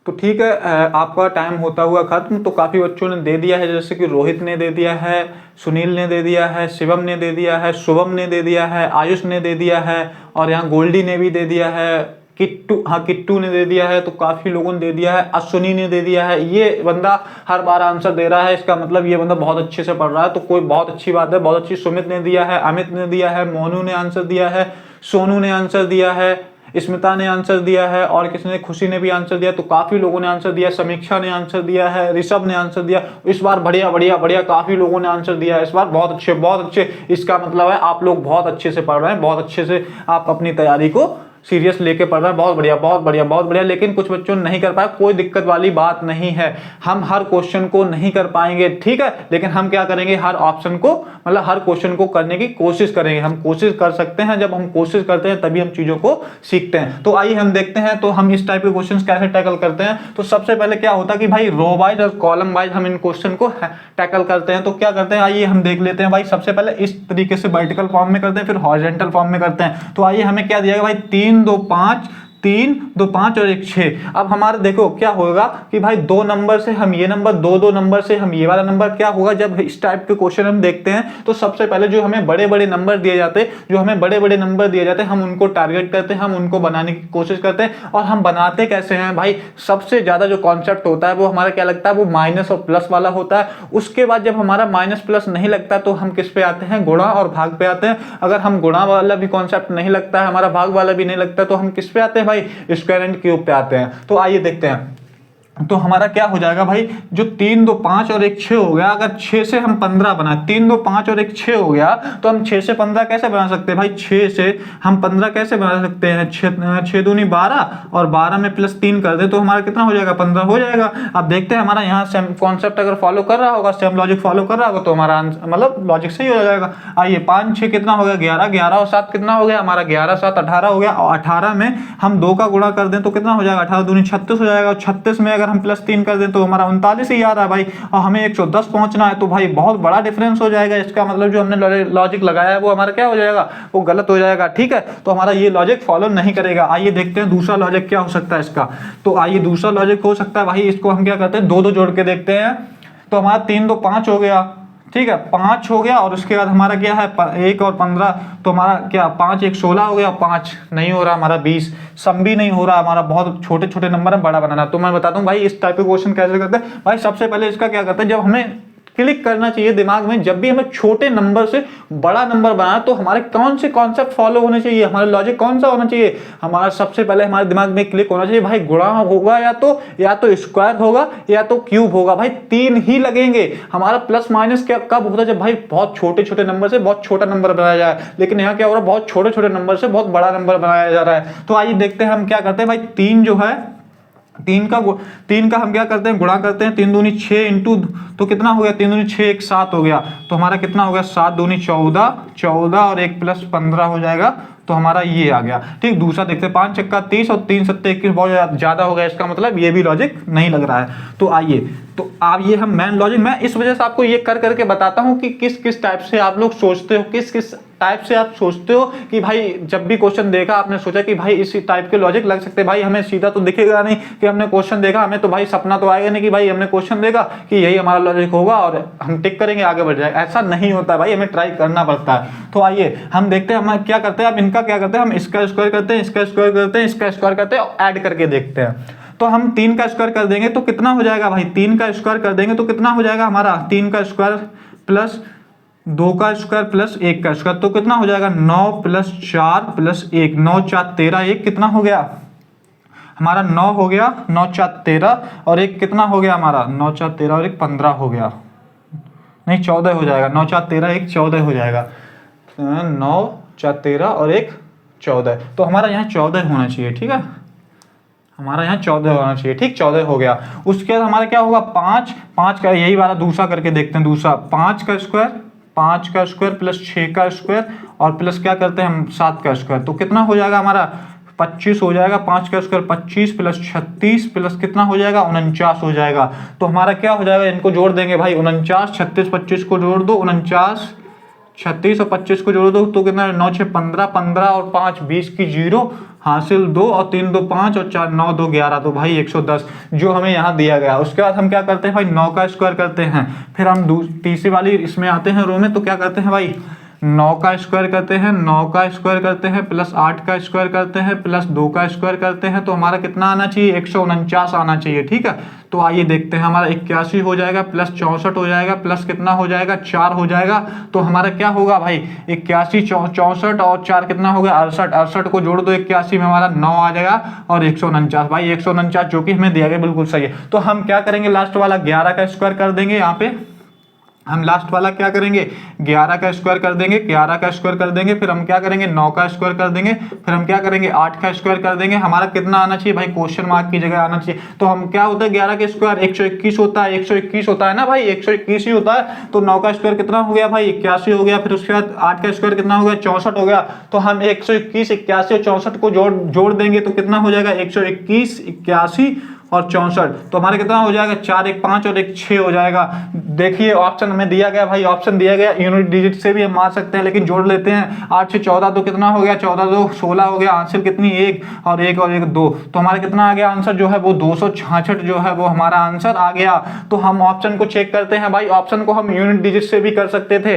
तो ठीक है, आपका टाइम होता हुआ खत्म। तो काफ़ी बच्चों ने दे दिया है, जैसे कि रोहित ने दे दिया है, सुनील ने दे दिया है, शिवम ने दे दिया है, शुभम ने दे दिया है, आयुष ने दे दिया है, और यहाँ गोल्डी ने भी दे दिया है, किट्टू ने दे दिया है। तो काफ़ी लोगों ने दे दिया है, अश्विनी ने दे दिया है। ये बंदा हर बार आंसर दे रहा है, इसका मतलब ये बंदा बहुत अच्छे से पढ़ रहा है, तो कोई बहुत अच्छी बात है, बहुत अच्छी। सुमित ने दिया है, अमित ने दिया है, मोनू ने आंसर दिया है, सोनू ने आंसर दिया है, स्मिता ने आंसर दिया है, और किसने, खुशी ने भी आंसर दिया। तो काफी लोगों ने आंसर दिया, समीक्षा ने आंसर दिया है, ऋषभ ने आंसर दिया। इस बार बढ़िया बढ़िया बढ़िया काफी लोगों ने आंसर दिया है इस बार, बहुत अच्छे बहुत अच्छे। इसका मतलब है आप लोग बहुत अच्छे से पढ़ रहे हैं, बहुत अच्छे से आप अपनी तैयारी को सीरियस लेके पढ़ रहा है, बहुत बढ़िया बहुत बढ़िया बहुत बढ़िया। लेकिन कुछ बच्चों नहीं कर पाए, कोई दिक्कत वाली बात नहीं है, हम हर क्वेश्चन को नहीं कर पाएंगे, ठीक है, लेकिन हम क्या करेंगे, हर ऑप्शन को मतलब हर क्वेश्चन को करने की कोशिश करेंगे। हम कोशिश कर सकते हैं, जब हम कोशिश करते हैं तभी हम चीजों को सीखते हैं। तो आइए हम देखते हैं तो हम इस टाइप के क्वेश्चन कैसे टैकल करते हैं। तो सबसे पहले क्या होता है कि भाई रो वाइज और कॉलम वाइज हम इन क्वेश्चन को टैकल करते हैं। तो क्या करते हैं, आइए हम देख लेते हैं भाई। सबसे पहले इस तरीके से वर्टिकल फॉर्म में करते हैं, फिर हॉरिजॉन्टल फॉर्म में करते हैं। तो आइए हमें क्या दिया गया भाई, 3 2 5, 3 2 5 और 1 6। अब हमारे देखो क्या होगा कि भाई 2 नंबर से हम ये नंबर, 2 2 नंबर से हम ये वाला नंबर, क्या होगा जब इस टाइप के क्वेश्चन हम देखते हैं तो सबसे पहले जो हमें बड़े बड़े नंबर दिए जाते हैं, जो हमें बड़े बड़े नंबर दिए जाते हैं, हम उनको टारगेट करते हैं, हम उनको बनाने की कोशिश करते हैं। और हम बनाते कैसे हैं भाई, सबसे ज्यादा जो कॉन्सेप्ट होता है वो हमारा क्या लगता है, वो माइनस और प्लस वाला होता है। उसके बाद जब हमारा माइनस प्लस नहीं लगता तो हम किस पे आते हैं, गुणा और भाग पे आते हैं। अगर हम गुणा वाला भी कॉन्सेप्ट नहीं लगता है, हमारा भाग वाला भी नहीं लगता, तो हम किस पे आते हैं भाई, स्क्वायर एंड क्यूब पे आते हैं। तो आइए देखते हैं। तो हमारा क्या हो जाएगा भाई, जो 3 2 5 और 1 6 हो गया, अगर 6 से हम 15 बनाए, 3 2 5 और 1 6 हो गया, तो हम 6 से 15 कैसे बना सकते हैं भाई, 6 से हम 15 कैसे बना सकते हैं, 6 दूनी 12 और 12 में प्लस 3 कर दे तो हमारा कितना हो जाएगा, 15 हो जाएगा। अब देखते हैं हमारा यहाँ सेम कॉन्सेप्ट अगर फॉलो कर रहा होगा, सेम लॉजिक फॉलो कर रहा होगा तो हमारा मतलब लॉजिक सही हो जाएगा। आइए 5 6 कितना हो गया, 11, 11 और 7 कितना हो गया हमारा, 11 7 18 हो गया। और 18 में हम 2 का गुणा कर दें तो कितना हो जाएगा, 18 दूनी 36 हो जाएगा। और 36 में अगर हम प्लस 3 कर दें तो हमारा 39 ही आ रहा है भाई, और हमें 110 पहुंचना है। तो भाई बहुत बड़ा डिफरेंस हो जाएगा, इसका मतलब जो हमने लॉजिक लगाया है वो हमारा क्या हो जाएगा, वो गलत हो जाएगा, ठीक है। तो हमारा ये लॉजिक फॉलो नहीं करेगा। आइए देखते हैं दूसरा लॉजिक क्या हो सकता है इसका। तो आइए दूसरा लॉजिक हो सकता है भाई, इसको हम क्या करते हैं, 2 2 जोड़ के देखते हैं। तो हमारा 3 2 5 हो गया, ठीक है, 5 हो गया। और उसके बाद हमारा क्या है, 1 और 15, तो हमारा क्या 5 1 16 हो गया, 5 नहीं हो रहा हमारा, 20 सम भी नहीं हो रहा हमारा, बहुत छोटे छोटे नंबर है, बड़ा बनाना। तो मैं बताता हूँ भाई इस टाइप के क्वेश्चन कैसे करते हैं भाई। सबसे पहले इसका क्या करते हैं, जब हमें क्लिक करना चाहिए दिमाग में, जब भी हमें छोटे नंबर से बड़ा नंबर बनाना तो हमारे कौन से कॉन्सेप्ट फॉलो होने चाहिए, हमारा लॉजिक कौन सा होना चाहिए, हमारा सबसे पहले हमारे दिमाग में क्लिक होना चाहिए भाई, गुणा होगा या तो स्क्वायर होगा या तो क्यूब होगा भाई, 3 ही लगेंगे। हमारा प्लस माइनस क्या कब होता है, जब भाई बहुत छोटे छोटे नंबर से बहुत छोटा नंबर बनाया जाए। लेकिन यहाँ क्या हो रहा है, बहुत छोटे छोटे नंबर से बहुत बड़ा नंबर बनाया जा रहा है। तो आइए देखते हैं हम क्या करते हैं भाई, 3 जो है, 3 का हम क्या करते हैं, गुणा करते हैं। 3 दूनी 6 इंटू, तो कितना हो गया, 3 दूनी 6 1 7 हो गया। तो हमारा कितना हो गया, 7 दूनी 14, 14 और 1 प्लस 15 हो जाएगा। तो हमारा ये आ गया, ठीक। दूसरा देखते हैं, 5 छक्का 30 और 3 सत्ते 21, बहुत ज्यादा हो गया, इसका मतलब ये भी लॉजिक नहीं लग रहा है। तो आइए, तो आप ये हम मेन लॉजिक, मैं इस वजह से आपको ये कर करके बताता हूँ कि किस किस टाइप से आप लोग सोचते हो, किस किस टाइप से आप सोचते हो कि भाई जब भी क्वेश्चन देखा आपने सोचा कि भाई इसी टाइप के लॉजिक लग सकते हैं। भाई हमें सीधा तो दिखेगा नहीं कि हमने क्वेश्चन देखा, हमें तो भाई सपना तो आएगा नहीं कि भाई हमने क्वेश्चन देखा कि यही हमारा लॉजिक होगा और हम टिक करेंगे आगे बढ़ जाएगा, ऐसा नहीं होता भाई, हमें ट्राई करना पड़ता है। तो आइए हम देखते हैं हम क्या करते हैं, अब इनका क्या करते हैं, हम इसका स्क्वायर करते हैं, इसका स्क्वायर करते हैं, इसका स्क्वायर करते हैं और ऐड करके देखते हैं। तो हम 3 का स्क्वायर कर देंगे तो कितना हो जाएगा भाई, 3 का स्क्वायर कर देंगे तो कितना हो जाएगा हमारा, 3 का स्क्वायर प्लस 2 का स्क्वायर प्लस 1 का स्क्वायर, तो कितना हो जाएगा, 9 प्लस 4 प्लस 1, 9 4 13, 1 कितना हो गया हमारा, 9 हो गया, 9 4 13 और 1 कितना हो गया हमारा, 9 4 13 और 1 15 हो गया, नहीं 14 हो जाएगा, 9 4 13 1 14 हो जाएगा, 9 4 13 और 1 14। तो हमारा यहाँ 14 होना चाहिए, ठीक है, हमारा यहाँ 14 होना चाहिए, ठीक, 14 हो गया। उसके बाद हमारा क्या होगा, 5 का यही वाला दूसरा करके देखते हैं। दूसरा 5 का स्क्वायर प्लस 6 का स्क्वायर और प्लस क्या करते हैं हम 7 का स्क्वायर, तो कितना हो जाएगा हमारा 25 हो जाएगा। 5 का स्क्वायर 25 प्लस 36 प्लस कितना हो जाएगा 49 हो जाएगा। तो हमारा क्या हो जाएगा, इनको जोड़ देंगे भाई, 49 36 25 को जोड़ दो, 49 36 और 25 को जोड़ दो तो कितना, 9 6 15, 15 और 5 20 की 0 हासिल 2 और 3 2 5 और 4 9 2 11, तो भाई 110 जो हमें यहाँ दिया गया। उसके बाद हम क्या करते हैं भाई, 9 का स्क्वायर करते हैं, फिर हम तीसरी वाली इसमें आते हैं रो में, तो क्या करते हैं भाई, 9 का स्क्वायर करते हैं, 9 का स्क्वायर करते हैं प्लस 8 का स्क्वायर करते हैं प्लस 2 का स्क्वायर करते हैं, तो हमारा कितना आना चाहिए, 149 आना चाहिए, ठीक है। तो आइए देखते हैं, हमारा 81 हो जाएगा प्लस 64 हो जाएगा प्लस कितना हो जाएगा 4 हो जाएगा। तो हमारा क्या होगा भाई, 81 64 और 4 कितना हो गया 68, 68 को जोड़ दो 81 में, हमारा 9 आ जाएगा और 149 भाई 149 जो कि हमें दिया गया बिल्कुल सही है। तो हम क्या करेंगे, लास्ट वाला 11 का स्क्वायर कर देंगे यहाँ पे, हम लास्ट वाला क्या करेंगे, 11 का स्क्वायर कर देंगे, 11 का स्क्वायर कर देंगे, फिर हम क्या करेंगे 9 का स्क्वायर कर देंगे, फिर हम क्या करेंगे 8 का स्क्वायर कर देंगे। हमारा कितना आना चाहिए भाई, क्वेश्चन मार्क की जगह आना चाहिए। तो हम क्या होता है 11 का स्क्वायर 121 होता है, 121 होता है ना भाई, 121 ही होता है। तो 9 का स्क्वायर कितना हो गया भाई 81 हो गया, फिर उसके बाद 8 का स्क्वायर कितना हो गया 64 हो गया। तो हम 121, 81 और 64 को जोड़ देंगे तो कितना हो जाएगा 121, 81 और 64। तो हमारे कितना हो जाएगा 4, 1 5 और 1 6 हो जाएगा। देखिए ऑप्शन हमें दिया गया भाई, ऑप्शन दिया गया, यूनिट डिजिट से भी हम मार सकते हैं लेकिन जोड़ लेते हैं। 8 से 14 तो कितना हो गया, 14 2 16 हो गया। आंसर कितनी 1 और 1 और 1 2, तो हमारा कितना आ गया आंसर जो है वो 266 जो है वो हमारा आंसर आ गया। तो हम ऑप्शन को चेक करते हैं भाई, ऑप्शन को हम यूनिट डिजिट से भी कर सकते थे।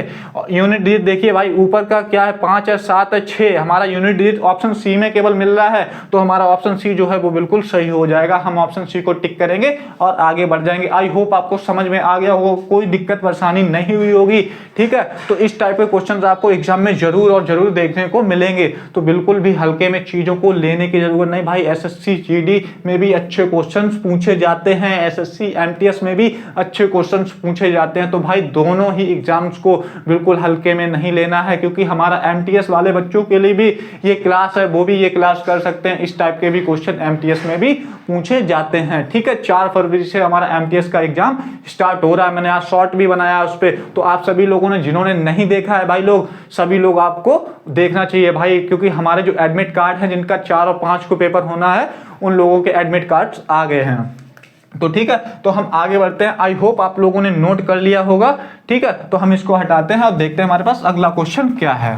यूनिट डिजिट देखिए भाई, ऊपर का क्या है 5 है, 7 है, 6, हमारा यूनिट डिजिट ऑप्शन सी में केवल मिल रहा है। तो हमारा ऑप्शन सी जो है वो बिल्कुल सही हो जाएगा। हम ऑप्शन सी को टिक करेंगे और आगे बढ़ जाएंगे। आई होप आपको समझ में आ गया होगा, कोई दिक्कत परेशानी नहीं हुई होगी। ठीक है, तो इस टाइप के क्वेश्चंस आपको एग्जाम में जरूर और जरूर देखने को मिलेंगे। तो बिल्कुल भी हल्के में चीजों को लेने की जरूरत नहीं भाई। एसएससी जीडी में भी अच्छे क्वेश्चंस पूछे जाते हैं, एसएससी एमटीएस में भी अच्छे क्वेश्चंस पूछे जाते हैं। तो भाई दोनों ही एग्जाम्स को बिल्कुल हल्के में नहीं लेना है, क्योंकि हमारा एमटीएस वाले बच्चों के लिए भी ये क्लास है, वो भी ये क्लास कर सकते हैं। इस टाइप के भी क्वेश्चन एमटीएस में भी पूछे जाते हैं। ठीक है, 4 फरवरी से हमारा एमटीएस का एग्जाम स्टार्ट हो रहा है। मैंने आज शॉर्ट भी बनाया उस पर, तो आप सभी लोगों ने जिन्होंने नहीं देखा है भाई लोग, सभी लोग आपको देखना चाहिए भाई, क्योंकि हमारे जो एडमिट कार्ड है जिनका 4 और 5 को पेपर होना है, उन लोगों के एडमिट कार्ड्स आ गए हैं। तो ठीक है, तो हम आगे बढ़ते हैं। आई होप आप लोगों ने नोट कर लिया होगा। ठीक है, तो हम इसको हटाते हैं और देखते हैं हमारे पास अगला क्वेश्चन क्या है।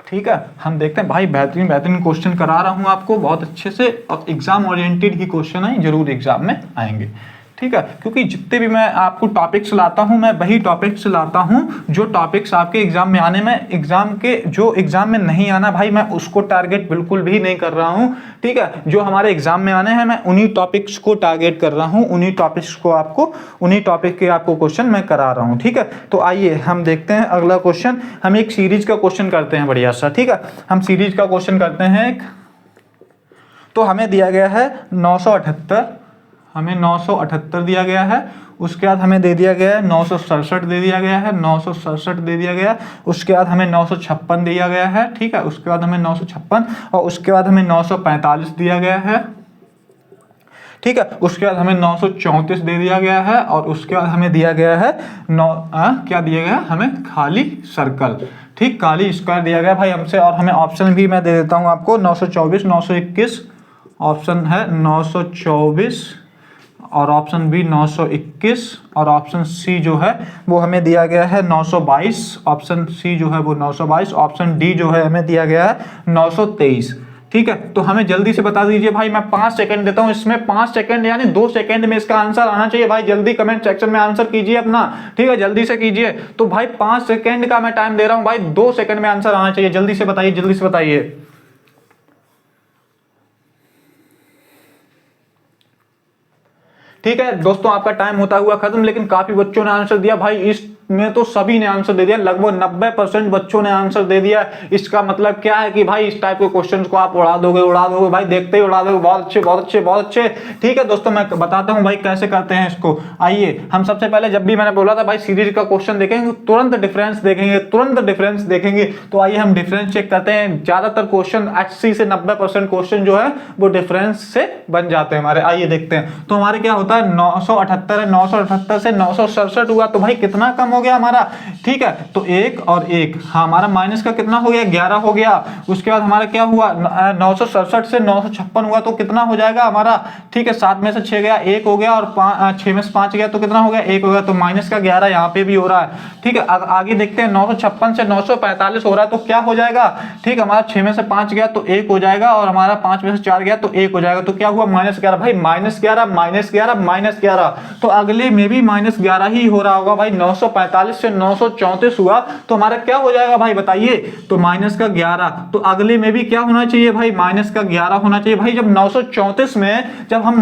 ठीक है, हम देखते हैं भाई, बेहतरीन बेहतरीन क्वेश्चन करा रहा हूं आपको बहुत अच्छे से, और एग्जाम ओरिएंटेड ही क्वेश्चन है, जरूर एग्जाम में आएंगे। ठीक है, क्योंकि जितने भी मैं आपको टॉपिक्स लाता हूं, मैं वही टॉपिक्स लाता हूं जो टॉपिक्स आपके एग्जाम में आने में, एग्जाम के जो एग्जाम में नहीं आना भाई, मैं उसको टारगेट बिल्कुल भी नहीं कर रहा हूं। ठीक है, जो हमारे एग्जाम में आने हैं मैं उन्हीं टॉपिक्स को टारगेट कर रहा हूं, उन्हीं टॉपिक्स को आपको, उन्हीं टॉपिक के आपको क्वेश्चन मैं करा रहा हूं। ठीक है, तो आइए हम देखते हैं अगला क्वेश्चन। हम एक सीरीज का क्वेश्चन करते हैं बढ़िया सा। ठीक है, हम सीरीज का क्वेश्चन करते हैं एक। तो हमें दिया गया है 978, हमें 978 दिया गया है। उसके बाद हमें दे दिया गया है 967 दे दिया गया है, 967 दे दिया गया। उसके बाद हमें 956 दिया गया है। ठीक है, उसके बाद हमें 956 और उसके बाद हमें 945 दिया गया है। ठीक है, उसके बाद हमें 934 दे दिया गया है और उसके बाद हमें दिया गया है क्या दिया गया हमें, खाली सर्कल। ठीक, खाली स्क्वायर दिया गया भाई हमसे। और हमें ऑप्शन भी मैं दे देता हूं आपको, 924, 921 ऑप्शन है, 924 और ऑप्शन बी 921 और ऑप्शन सी जो है वो हमें दिया गया है 922। ऑप्शन सी जो है वो 922, ऑप्शन डी जो है हमें दिया गया है 923। ठीक है, तो हमें जल्दी से बता दीजिए भाई। मैं 5 सेकंड देता हूं इसमें, 5 सेकंड यानी 2 सेकंड में इसका आंसर आना चाहिए भाई। जल्दी कमेंट सेक्शन में आंसर कीजिए अपना। ठीक है, जल्दी से कीजिए। तो भाई 5 सेकंड का मैं टाइम दे रहा हूं भाई, 2 सेकंड में आंसर आना चाहिए। जल्दी से बताइए, जल्दी से बताइए। ठीक है दोस्तों, आपका टाइम होता हुआ खत्म, लेकिन काफी बच्चों ने आंसर दिया भाई। इसमें तो सभी ने आंसर दे दिया, लगभग 90% बच्चों ने आंसर दे दिया। इसका मतलब क्या है कि भाई इस टाइप के क्वेश्चंस को आप उड़ा दोगे भाई, देखते ही उड़ा दोगे। बहुत अच्छे, बहुत अच्छे, बहुत अच्छे। ठीक है दोस्तों, मैं बताता हूं भाई कैसे करते हैं इसको। आइए हम सबसे पहले, जब भी मैंने बोला था भाई सीरीज का क्वेश्चन देखेंगे, तुरंत डिफरेंस देखेंगे, तुरंत डिफरेंस देखेंगे। तो आइए हम डिफरेंस चेक करते हैं। ज्यादातर क्वेश्चन 80 से 90% क्वेश्चन जो है वो डिफरेंस से बन जाते हैं हमारे। आइए देखते हैं। तो हमारे क्या होता है, 978 है, 978 से 967 हुआ, तो भाई कितना कम हो गया हमारा। ठीक है, तो 1 और 1, हाँ हमारा माइनस का कितना हो गया, 11 हो गया। उसके बाद हमारा क्या हुआ, 967 से 956 हुआ, तो कितना हो जाएगा हमारा। ठीक है, 7 में से 6 गया, 1 हो गया, और 6 में से 5 गया तो कितना हो गया, 1 हो गया। तो माइनस का 11 यहाँ पे भी हो रहा है। ठीक है, आगे देखते हैं। 956 से 945 हो रहा है, तो क्या हो जाएगा। ठीक, हमारा 6 में से 5 गया तो 1 हो जाएगा, और हमारा 5 में से 4 गया तो 1 हो जाएगा। तो क्या हुआ, -11 भाई, -11, -11, -11। तो अगले में भी -11 ही हो रहा होगा भाई। 945 945 से 934 हुआ तो हमारा क्या हो जाएगा भाई बताइए, तो माइनस का 11। तो अगले में भी क्या होना चाहिए भाई, माइनस का 11 होना चाहिए भाई। जब 934 में जब हम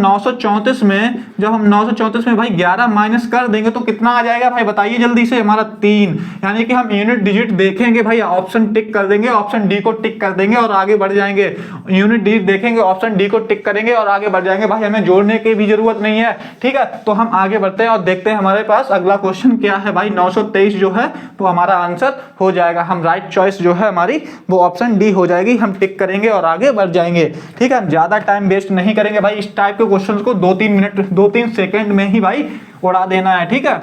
934 में भाई 11 माइनस कर देंगे तो कितना आ जाएगा भाई बताइए जल्दी से, हमारा 3। यानी कि हम यूनिट डिजिट देखेंगे भाई, ऑप्शन टिक कर देंगे, ऑप्शन डी को टिक कर देंगे और आगे बढ़ जाएंगे। यूनिट डिजिट देखेंगे, ऑप्शन डी को टिक करेंगे और आगे बढ़ जाएंगे भाई, हमें जोड़ने की भी जरूरत नहीं है। ठीक है, तो हम आगे बढ़ते हैं और देखते हैं हमारे पास अगला क्वेश्चन क्या है भाई। 923 जो है वो हमारा आंसर हो जाएगा। हम राइट चॉइस जो है हमारी वो ऑप्शन डी हो जाएगी। हम टिक करेंगे और आगे बढ़ जाएंगे। ठीक है, ज्यादा टाइम वेस्ट नहीं करेंगे भाई। इस टाइप के क्वेश्चंस को 2-3 मिनट 2-3 सेकंड में ही भाई उड़ा देना है। ठीक है,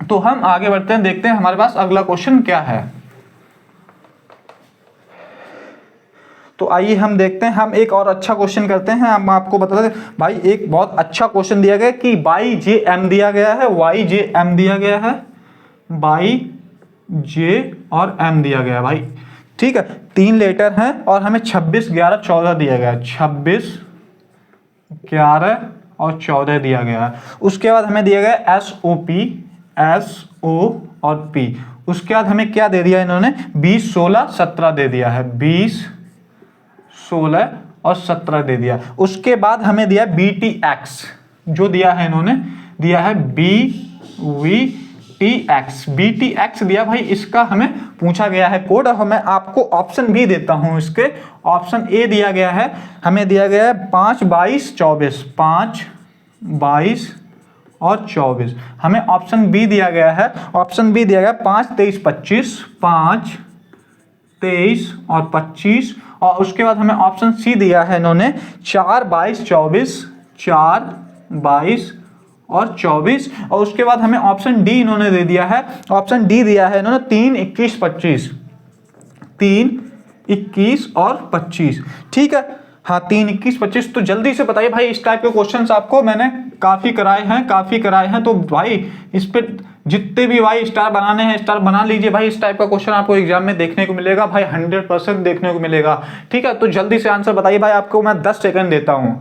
तो हम आगे बढ़ते हैं, देखते हैं हमारे पास अगला क्वेश्चन क्या है। तो आइए हम देखते हैं, हम एक और अच्छा क्वेश्चन करते हैं। हम आपको बता दें भाई, एक बहुत अच्छा क्वेश्चन दिया गया कि बाई जे एम दिया गया है, वाई जे एम दिया गया है, बाई जे और एम दिया गया है भाई। ठीक है, 3 लेटर हैं और हमें 26, 11, 14 दिया गया है। 26, 11 और 14 दिया गया है। उसके बाद हमें दिया गया SOP, SO और P। उसके बाद हमें क्या दे दिया इन्होंने, 20, 16, 17 दे दिया है। 20, 16 और 17 दे दिया। उसके बाद हमें दिया BTX, जो दिया है इन्होंने, दिया है BVTX। BTX दिया भाई, इसका हमें पूछा गया है कोड। और मैं आपको ऑप्शन भी देता हूं इसके। ऑप्शन ए दिया गया है, हमें दिया गया है 5, 22, 24, 5, 22 और 24। हमें ऑप्शन बी दिया गया है, ऑप्शन बी दिया गया 5, 23, 25, 5, 23 और 25। और उसके बाद हमें ऑप्शन सी दिया है इन्होंने 4, 22, 24, 4, 22 और 24। और उसके बाद हमें ऑप्शन डी इन्होंने दे दिया है, ऑप्शन डी दिया है इन्होंने 3, 21, 25, 3, 21 और 25। ठीक है, हाँ 3, 21, 25। तो जल्दी से बताइए भाई, इस टाइप के क्वेश्चंस आपको मैंने काफी कराए हैं। तो भाई इस पे जितने भी भाई स्टार बनाने हैं स्टार बना लीजिए भाई। इस टाइप का क्वेश्चन आपको एग्जाम में देखने को मिलेगा भाई, 100% देखने को मिलेगा। ठीक है, तो जल्दी से आंसर बताइए भाई, आपको मैं 10 सेकंड देता हूं।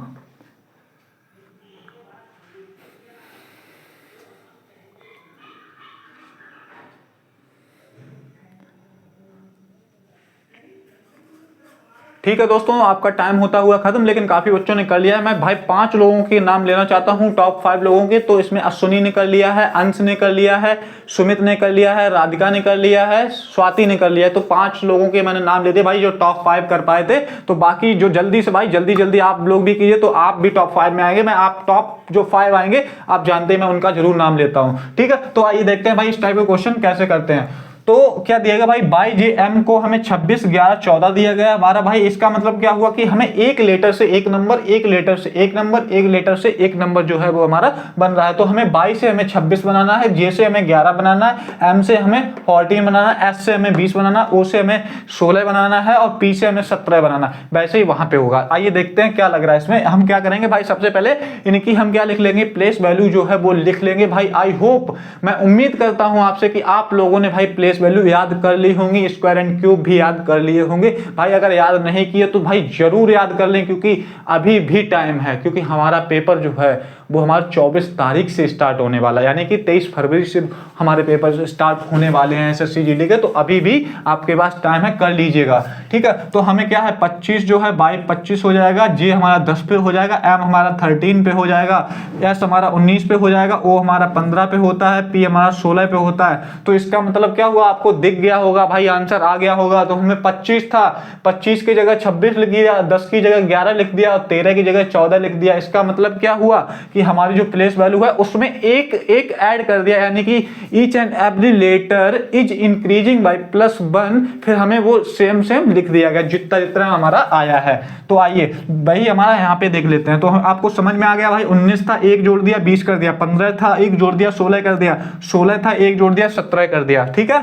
ठीक है दोस्तों, आपका टाइम होता हुआ खत्म, लेकिन काफी बच्चों ने कर लिया है। मैं भाई 5 लोगों के नाम लेना चाहता हूं, टॉप 5 लोगों के। तो इसमें अश्विनी ने कर लिया है, अंश ने कर लिया है, सुमित ने कर लिया है, राधिका ने कर लिया है, स्वाति ने कर लिया है। तो 5 लोगों के मैंने नाम ले दिए भाई, जो टॉप 5 कर पाए थे। तो बाकी जो जल्दी से भाई जल्दी आप लोग भी कीजिए, तो आप भी टॉप 5 में आएंगे। मैं आप टॉप जो 5 आएंगे आप जानते हैं, मैं उनका जरूर नाम लेता हूं। ठीक है, तो आइए देखते हैं भाई इस टाइप के क्वेश्चन कैसे करते हैं। तो क्या दिया गया भाई, बाई जे एम को हमें 26, 11, 14 दिया गया हमारा भाई। इसका मतलब क्या हुआ कि हमें एक लेटर से एक नंबर, एक लेटर से एक नंबर, एक लेटर से एक नंबर जो है वो हमारा बन रहा है। तो हमें बाई से हमें 26 बनाना है, जे से हमें 11 बनाना है, एम से हमें 14 बनाना है, एस से हमें 20 बनाना है, ओ से हमें 16 बनाना है और पी से हमें 17 बनाना है। वैसे ही वहां पे होगा। आइए देखते हैं क्या लग रहा है इसमें। हम क्या करेंगे भाई, सबसे पहले इनकी हम क्या लिख लेंगे, प्लेस वैल्यू जो है वो लिख लेंगे भाई। आई होप, मैं उम्मीद करता हूं आपसे कि आप लोगों ने भाई प्लेस वैल्यू याद कर ली होंगी, स्क्वायर एंड क्यूब भी याद कर लिए होंगे भाई। अगर याद नहीं किए तो भाई जरूर याद कर लें, क्योंकि अभी भी टाइम है। क्योंकि हमारा पेपर जो है वो हमारा 24 तारीख से स्टार्ट होने वाला है, यानी कि 23 फरवरी से हमारे पेपर स्टार्ट होने वाले हैं एसएससी जीडी के। तो अभी भी आपके पास टाइम है, कर लीजिएगा। ठीक है, तो हमें क्या है 25 जो है बाई 25 हो जाएगा, जे हमारा 10 पे हो जाएगा, एम हमारा 13 पे हो जाएगा, एस हमारा 19 पे हो जाएगा, ओ हमारा 15 पे होता है, पी हमारा 16 पे होता है। तो इसका मतलब क्या हुआ, आपको दिख गया होगा भाई, आंसर आ गया होगा। तो हमें 25 था, 25 की जगह 26 लिख दिया, 10 की जगह 11 लिख दिया और 13 की जगह 14 लिख दिया। इसका मतलब क्या हुआ कि हमारी जो प्लेस वैल्यू है उसमें एक ऐड कर दिया, यानी कि each and every letter is increasing by +1। फिर हमें वो सेम लिख दिया गया जितना जितना हमारा आया है। तो आइए भाई हमारा यहाँ पे देख लेते हैं। तो आपको समझ में आ गया भाई, 19 था 1 जोड़ दिया 20 कर दिया, 15 था 1 जोड़ दिया 16 कर दिया, 16 था 1 जोड़ दिया 17 कर दिया। ठीक है,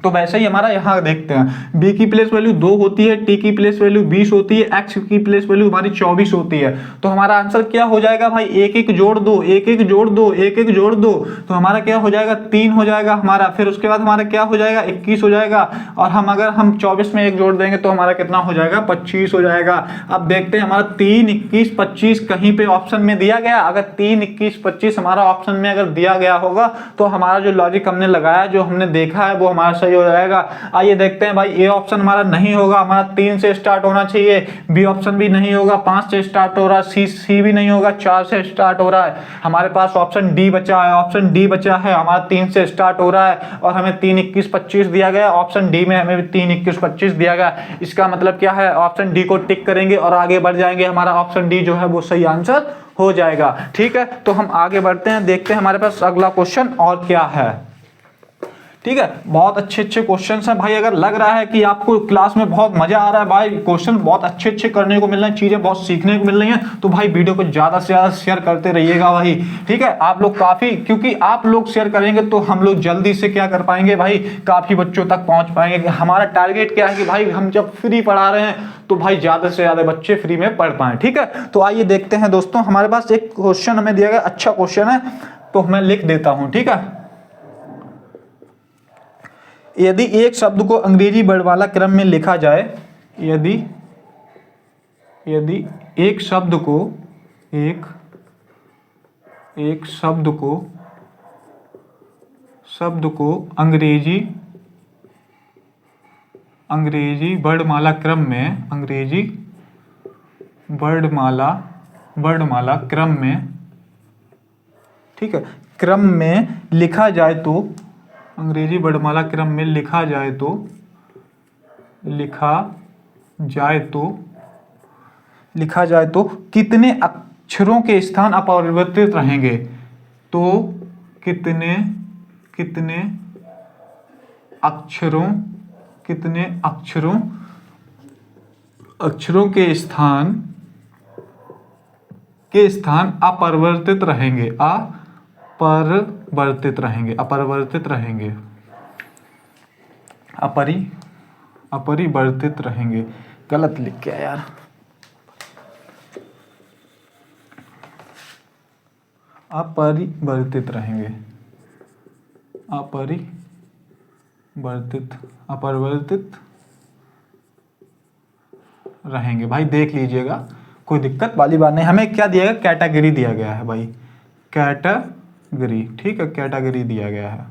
तो वैसे ही हमारा यहाँ देखते हैं, b की प्लेस वैल्यू 2 होती है, t की प्लेस वैल्यू 20 होती है, x की प्लेस वैल्यू हमारी 24 होती है। तो हमारा आंसर क्या हो जाएगा भाई, एक एक जोड़ दो, एक एक जोड़ दो, एक एक जोड़ दो, तो हमारा क्या हो जाएगा 3 हो जाएगा हमारा। फिर उसके बाद हमारा क्या हो जाएगा 21 हो जाएगा, और हम अगर हम 24 में एक जोड़ देंगे तो हमारा कितना हो जाएगा 25 हो जाएगा। अब देखते हैं हमारा 3, 21, 25 कहीं पे ऑप्शन में दिया गया, अगर 3, 21, 25 हमारा ऑप्शन में अगर दिया गया होगा तो हमारा जो लॉजिक हमने लगाया, जो हमने देखा है वो हमारा सही हो जाएगा। आइए देखते हैं भाई, ए ऑप्शन हमारा नहीं होगा, हमारा 3 से स्टार्ट होना चाहिए, बी ऑप्शन भी नहीं होगा, 5 से स्टार्ट हो रहा है, सी भी नहीं होगा, 4 से स्टार्ट हो रहा है। हमारे पास ऑप्शन डी बचा है, ऑप्शन डी बचा है, हमारा 3 से स्टार्ट हो रहा है और हमें 3, 21, 25 दिया गया। ऑप्शन डी में हमें 3, 21, 25 दिया गया। इसका मतलब क्या है, ऑप्शन डी को टिक करेंगे और आगे बढ़ जाएंगे, हमारा ऑप्शन डी जो है वो सही आंसर हो जाएगा। ठीक है, तो हम आगे बढ़ते हैं, देखते हैं हमारे पास अगला क्वेश्चन और क्या है। ठीक है, बहुत अच्छे अच्छे क्वेश्चन हैं भाई। अगर लग रहा है कि आपको क्लास में बहुत मजा आ रहा है भाई, क्वेश्चन बहुत अच्छे अच्छे करने को मिल रहे हैं, चीजें बहुत सीखने को मिल रही हैं, तो भाई वीडियो को ज्यादा से ज्यादा शेयर करते रहिएगा भाई। ठीक है, आप लोग काफी, क्योंकि आप लोग शेयर करेंगे तो हम लोग जल्दी से क्या कर पाएंगे भाई, काफी बच्चों तक पहुंच पाएंगे। हमारा टारगेट क्या है कि भाई हम जब फ्री पढ़ा रहे हैं तो भाई ज्यादा से ज्यादा बच्चे फ्री में पढ़ पाए। ठीक है, तो आइए देखते हैं दोस्तों, हमारे पास एक क्वेश्चन हमें दिया गया, अच्छा क्वेश्चन है, तो मैं लिख देता हूं। ठीक है, यदि एक शब्द को अंग्रेजी वर्णमाला क्रम में लिखा जाए, यदि एक शब्द को अंग्रेजी वर्णमाला क्रम में, अंग्रेजी वर्णमाला क्रम में, ठीक है, क्रम में लिखा जाए तो, अंग्रेजी वर्णमाला क्रम में लिखा जाए तो कितने अक्षरों के स्थान अपरिवर्तित रहेंगे। तो कितने अक्षरों के स्थान अपरिवर्तित रहेंगे, अपरिवर्तित रहेंगे। गलत लिख गया यार, अपरिवर्तित रहेंगे भाई, देख लीजिएगा, कोई दिक्कत वाली बात नहीं। हमें क्या दिया गया, कैटेगरी दिया गया है भाई, कैटेगरी। ठीक है, कैटेगरी दिया गया है।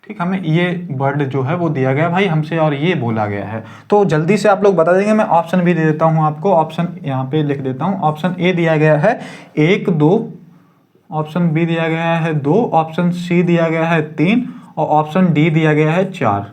ठीक, हमें ये वर्ड जो है वो दिया गया भाई हमसे, और ये बोला गया है, तो जल्दी से आप लोग बता देंगे। मैं ऑप्शन भी दे देता हूं आपको, ऑप्शन यहाँ पे लिख देता हूं। ऑप्शन ए दिया गया है 1, 2, ऑप्शन बी दिया गया है 2, ऑप्शन सी दिया गया है 3 और ऑप्शन डी दिया गया है 4।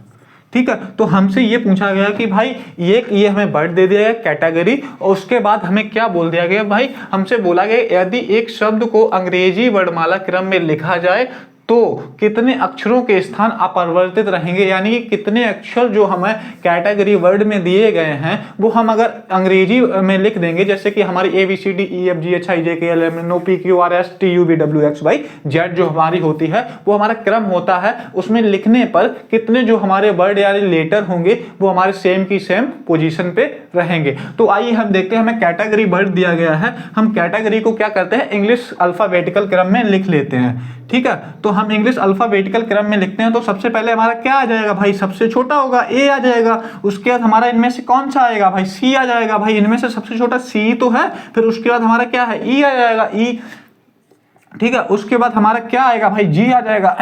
ठीक है, तो हमसे ये पूछा गया कि भाई ये हमें वर्ड दे दिया गया कैटेगरी, और उसके बाद हमें क्या बोल दिया गया भाई, हमसे बोला गया यदि एक शब्द को अंग्रेजी वर्णमाला क्रम में लिखा जाए तो कितने अक्षरों के स्थान अपरिवर्तित रहेंगे, यानी कि कितने अक्षर जो हमें कैटेगरी वर्ड में दिए गए हैं वो हम अगर अंग्रेजी में लिख देंगे, जैसे कि हमारी ABCDEFGHIJKLMNOPQRSTUVWXYZ जो हमारी होती है, वो हमारा क्रम होता है, उसमें लिखने पर कितने जो हमारे वर्ड यानी लेटर होंगे वो हमारे सेम की सेम पोजीशन पे रहेंगे। तो आइए हम देखते हैं, हमें कैटेगरी वर्ड दिया गया है, हम कैटेगरी को क्या करते हैं, इंग्लिश अल्फाबेटिकल क्रम में लिख लेते हैं। ठीक है, तो हम इंग्लिश अल्फाबेटिकल क्रम में लिखते हैं, तो सबसे पहले हमारा क्या आ जाएगा भाई, सबसे छोटा होगा ए आ जाएगा, उसके बाद हमारा इनमें से कौन सा आएगा भाई, सी आ जाएगा भाई, इनमें से सबसे छोटा सी तो है, फिर उसके बाद हमारा क्या है, ई आ जाएगा, ई। ठीक है, उसके बाद हमारा क्या आएगा भाई, जी आ जाएगा,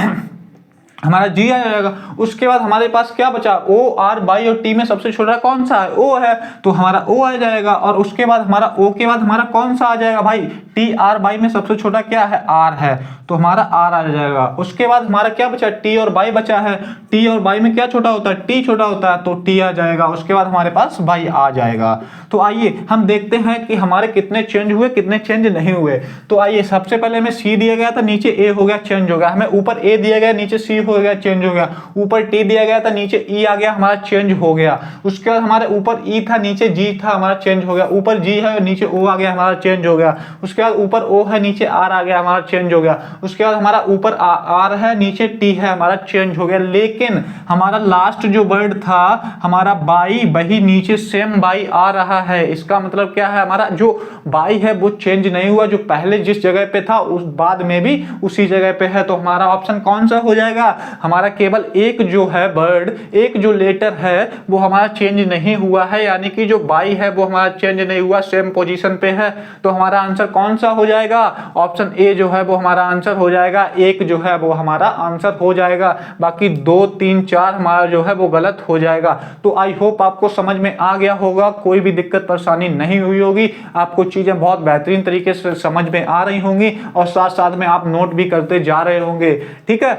हमारा जी आ जाएगा। उसके बाद हमारे पास क्या बचा, ओ, आर, वाई और टी में सबसे छोटा कौन सा है, ओ है, तो हमारा ओ आ जाएगा। और उसके बाद हमारा ओ के बाद हमारा कौन सा आ जाएगा भाई, टी, आर, वाई में सबसे छोटा क्या है, आर है, तो हमारा आर आ जाएगा। उसके बाद हमारा क्या बचा, टी और वाई बचा है, टी और वाई में क्या छोटा होता है, टी छोटा होता है, तो टी आ जाएगा। उसके बाद हमारे पास वाई आ जाएगा। तो आइए हम देखते हैं कि हमारे कितने चेंज हुए, कितने चेंज नहीं हुए। तो आइए, सबसे पहले हमें सी दिया गया था, नीचे ए हो गया, चेंज हो गया, हमें ऊपर ए दिया गया, नीचे सी हो गया, चेंज हो गया। ऊपर टी दिया गया था, नीचे ई आ गया, हमारा चेंज हो गया। उसके बाद हमारे ऊपर ई था, नीचे जी था, हमारा चेंज हो गया। ऊपर जी है, नीचे ओ आ गया, हमारा चेंज हो गया। उसके बाद ऊपर ओ है, नीचे आर आ गया, हमारा चेंज हो गया। उसके बाद हमारा ऊपर आर है, नीचे टी है, हमारा चेंज हो गया। लेकिन हमारा लास्ट जो वर्ड था हमारा बाई, वही नीचे सेम बाई आ रहा है। इसका मतलब क्या है, हमारा जो बाई है वो चेंज नहीं हुआ, जो पहले जिस जगह पे था उस बाद में भी उसी जगह पे है। तो हमारा ऑप्शन कौन सा हो जाएगा, हमारा केवल एक जो है वर्ड, एक जो लेटर है वो हमारा चेंज नहीं हुआ है, यानी कि जो बाई है वो हमारा चेंज नहीं हुआ, सेम पोजीशन पे है। तो हमारा आंसर कौन सा हो जाएगा, ऑप्शन ए जो है वो हमारा आंसर हो जाएगा। एक जो है वो हमारा आंसर हो जाएगा, बाकी 2, 3, 4 हमारा जो है वो गलत हो जाएगा। तो आई होप आपको समझ में आ गया होगा, कोई भी दिक्कत परेशानी नहीं हुई होगी, आपको चीजें बहुत बेहतरीन तरीके से समझ में आ रही होंगी और साथ साथ में आप नोट भी करते जा रहे होंगे। ठीक है,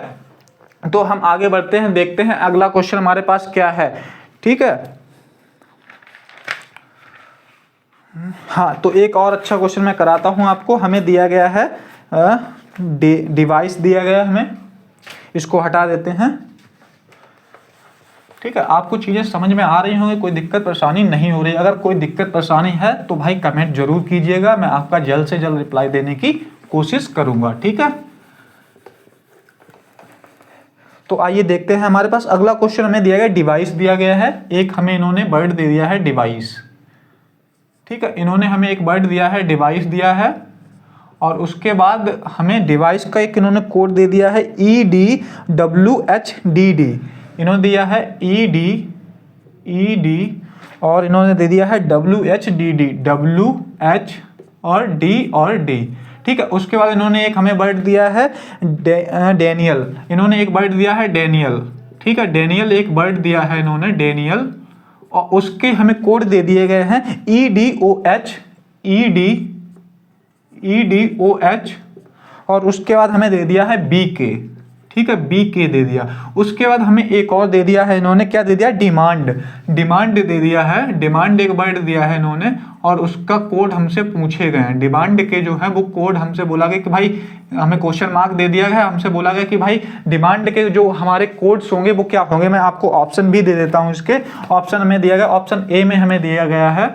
तो हम आगे बढ़ते हैं, देखते हैं अगला क्वेश्चन हमारे पास क्या है। ठीक है, हाँ, तो एक और अच्छा क्वेश्चन मैं कराता हूं आपको। हमें दिया गया है डिवाइस दिया गया है हमें, इसको हटा देते हैं। ठीक है, आपको चीजें समझ में आ रही होंगी, कोई दिक्कत परेशानी नहीं हो रही। अगर कोई दिक्कत परेशानी है तो भाई कमेंट जरूर कीजिएगा, मैं आपका जल्द से जल्द रिप्लाई देने की कोशिश करूंगा। ठीक है, तो आइए देखते हैं, हमारे पास अगला क्वेश्चन हमें दिया गया डिवाइस दिया गया है। एक हमें इन्होंने वर्ड दे दिया है डिवाइस। ठीक है, इन्होंने हमें एक वर्ड दिया है डिवाइस दिया है, और उसके बाद हमें डिवाइस का एक इन्होंने कोड दे दिया है EDWHDD। इन्होंने दिया है ED और इन्होंने दे दिया है WHDD, WH और D। ठीक है, उसके बाद इन्होंने एक हमें वर्ड दिया है डेनियल। इन्होंने एक वर्ड दिया है डेनियल। ठीक है, डेनियल एक वर्ड दिया है इन्होंने, डेनियल, और उसके हमें कोड दे दिए गए हैं EDOH, और उसके बाद हमें दे दिया है BK। ठीक है, BK दे दिया। उसके बाद हमें एक और दे दिया है इन्होंने, क्या दे दिया, डिमांड दे दिया है। डिमांड एक वर्ड दिया है इन्होंने, और उसका कोड हमसे पूछे गए हैं। डिमांड के जो है वो कोड हमसे बोला गया कि भाई, हमें क्वेश्चन मार्क दे दिया गया, हमसे बोला गया कि भाई डिमांड के जो हमारे कोड्स होंगे वो क्या होंगे। मैं आपको ऑप्शन भी दे देता हूं। इसके ऑप्शन हमें दिया गया, ऑप्शन ए में हमें दिया गया है,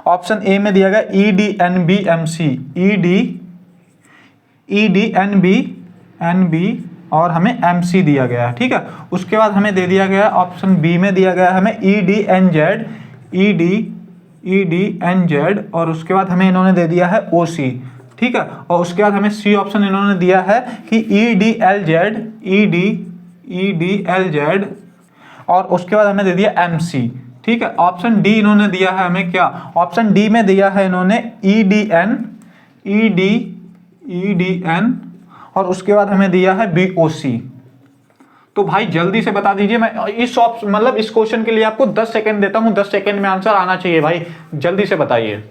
ऑप्शन ए में दिया गया EDNB और हमें MC दिया गया है। ठीक है, उसके बाद हमें दे दिया गया ऑप्शन बी में दिया गया हमें EDNZ, और उसके बाद हमें इन्होंने दे दिया है OC। ठीक है, और उसके बाद हमें सी ऑप्शन इन्होंने दिया है कि EDLZ, और उसके बाद हमें दे दिया MC। ठीक है, ऑप्शन डी इन्होंने दिया है हमें, क्या, ऑप्शन डी में दिया है इन्होंने EDN, और उसके बाद हमें दिया है BOC। तो भाई जल्दी से बता दीजिए, मैं इस ऑप्शन मतलब इस क्वेश्चन के लिए आपको 10 सेकंड देता हूं, 10 सेकंड में आंसर आना चाहिए भाई, जल्दी से बताइए।